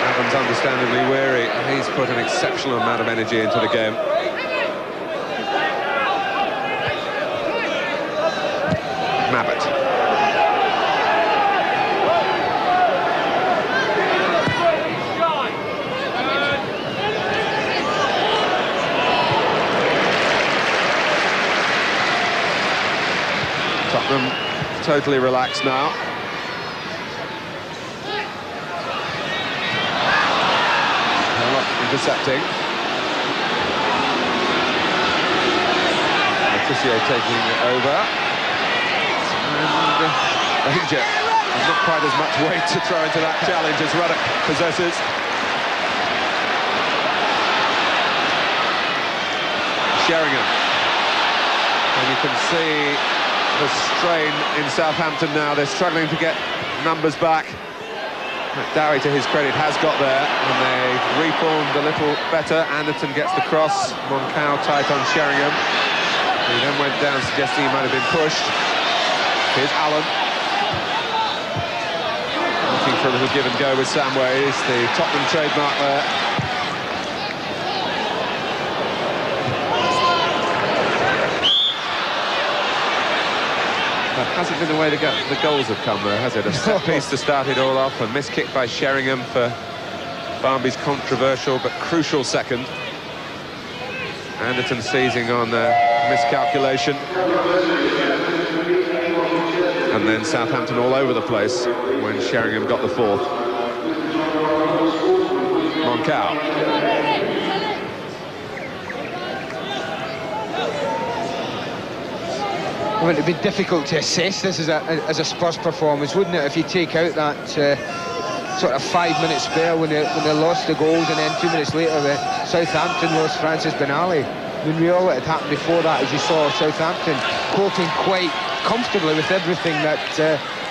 Adams understandably weary. He's put an exceptional amount of energy into the game. Mabbutt. Tottenham totally relaxed now. Hurlock intercepting. Tissier taking it over. And danger. There's not quite as much weight to throw into that challenge as Ruddock possesses. Sheringham. And you can see the strain in Southampton now. They're struggling to get numbers back. Dowie, to his credit, has got there, and they reformed a little better. Anderton gets the cross, Monkou tight on Sheringham. He then went down, suggesting he might have been pushed. Here's Allen. Looking for a little give and go with Samways, the Tottenham trademark there. That hasn't been the way the goals have come, though, has it? A set piece to start it all off, a missed kick by Sheringham for Barmby's controversial but crucial second. Anderton seizing on miscalculation. And then Southampton all over the place when Sheringham got the fourth. Monkou. Well, it'd be difficult to assess this as a Spurs performance, wouldn't it, if you take out that sort of 5-minute spell when they lost the goals, and then 2 minutes later Southampton lost Francis Benali. I mean, all that had happened before that, as you saw Southampton coping quite comfortably with everything that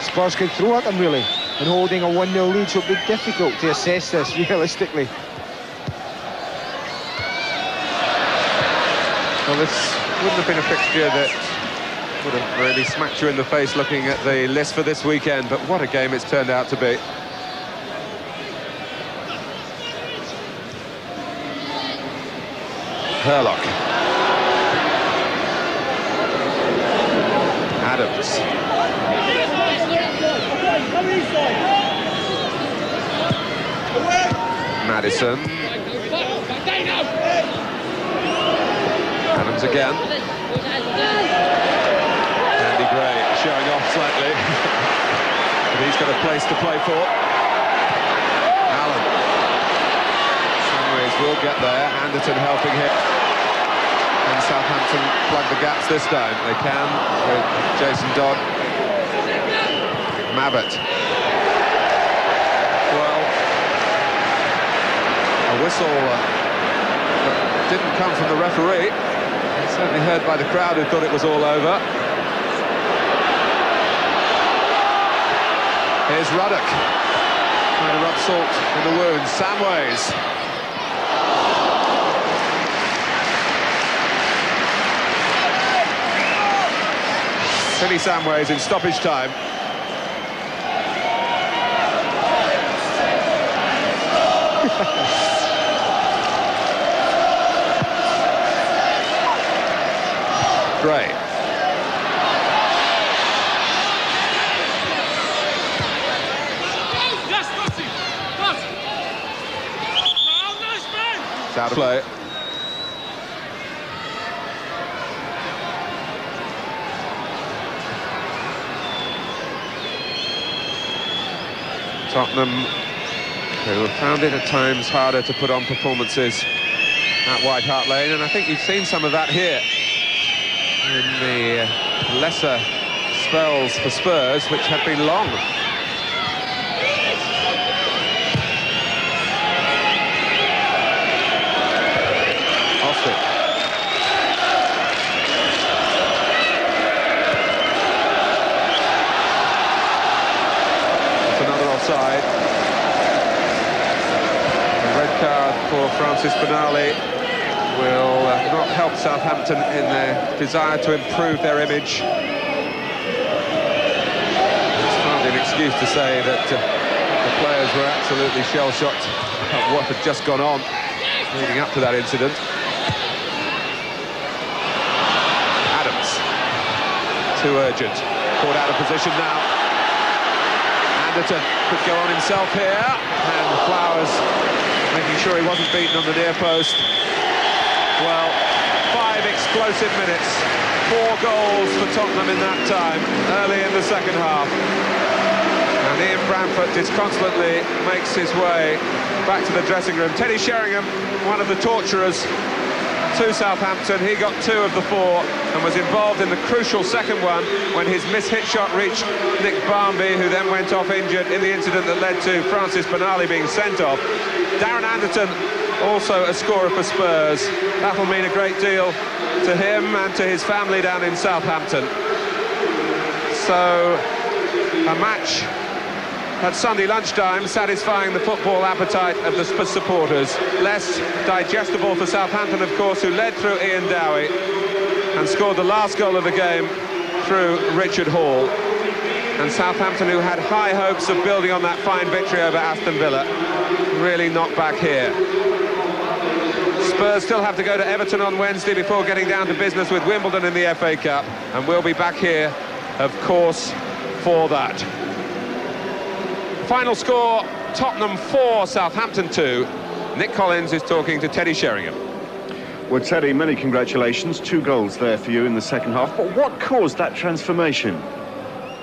Spurs could throw at them, really, and holding a 1-0 lead, so it'd be difficult to assess this realistically. Well, this wouldn't have been a fixture that would have really smacked you in the face looking at the list for this weekend, but what a game it's turned out to be. Hurlock. Adams. Maddison. Adams again. Andy Gray showing off slightly. But he's got a place to play for. Allen. Samways will get there. Anderton helping him. And Southampton plug the gaps this time. They can with Jason Dodd. Mabbutt. Well, a whistle that didn't come from the referee. It's certainly heard by the crowd who thought it was all over. Here's Ruddock, trying to rub salt in the wound. Samways. Billy Samways in stoppage time. Gray. It's out of play. Tottenham, who have found it at times harder to put on performances at White Hart Lane, and I think you've seen some of that here in the lesser spells for Spurs, which have been long. Side. A red card for Francis Benali will not help Southampton in their desire to improve their image. It's hardly an excuse to say that the players were absolutely shell-shocked at what had just gone on leading up to that incident. Adams, too urgent, caught out of position now. Anderton could go on himself here, and Flowers making sure he wasn't beaten on the near post. Well, 5 explosive minutes, 4 goals for Tottenham in that time, early in the second half. And Ian Branfoot disconsolately makes his way back to the dressing room. Teddy Sheringham, one of the torturers to Southampton, he got 2 of the 4 and was involved in the crucial second one when his mishit shot reached Nick Barmby, who then went off injured in the incident that led to Francis Benali being sent off. Darren Anderton, also a scorer for Spurs. That'll mean a great deal to him and to his family down in Southampton. So, a match at Sunday lunchtime, satisfying the football appetite of the Spurs supporters. Less digestible for Southampton, of course, who led through Ian Dowie and scored the last goal of the game through Richard Hall. And Southampton, who had high hopes of building on that fine victory over Aston Villa, really knocked back here. Spurs still have to go to Everton on Wednesday before getting down to business with Wimbledon in the FA Cup, and we'll be back here, of course, for that. Final score, Tottenham 4, Southampton 2. Nick Collins is talking to Teddy Sheringham. Well, Teddy, many congratulations. 2 goals there for you in the second half. But what caused that transformation?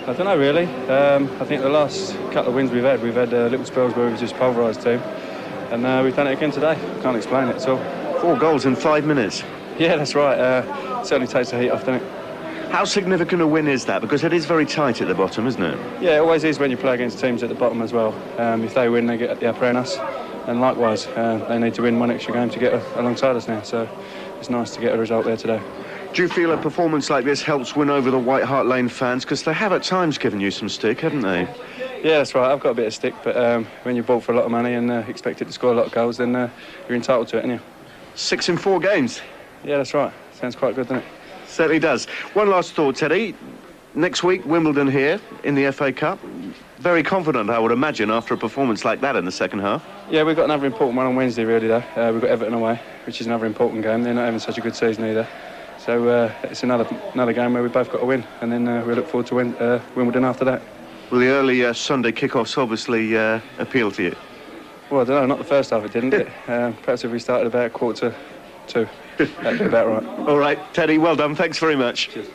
I don't know, really. I think the last couple of wins we've had little spells where we've just pulverised team. And we've done it again today. Can't explain it at all. 4 goals in 5 minutes. Yeah, that's right. Certainly takes the heat off, doesn't it? How significant a win is that? Because it is very tight at the bottom, isn't it? Yeah, it always is when you play against teams at the bottom as well. If they win, they get the upper hand us. And likewise, they need to win one extra game to get alongside us now. So it's nice to get a result there today. Do you feel a performance like this helps win over the White Hart Lane fans? Because they have at times given you some stick, haven't they? Yeah, that's right. I've got a bit of stick, but when you're bought for a lot of money and expected to score a lot of goals, then you're entitled to it, aren't you? 6 in 4 games. Yeah, that's right. Sounds quite good, doesn't it? Certainly does. One last thought, Teddy. Next week, Wimbledon here in the FA Cup. Very confident, I would imagine, after a performance like that in the second half. Yeah, we've got another important one on Wednesday, really, though. We've got Everton away, which is another important game. They're not having such a good season either. So it's another game where we've both got to win, and then we look forward to Wimbledon after that. Well, the early Sunday kick-offs obviously appeal to you. Well, I don't know, not the first half it didn't, did it? Perhaps if we started about 1:45, that'd be about right. All right, Teddy, well done. Thanks very much. Cheers.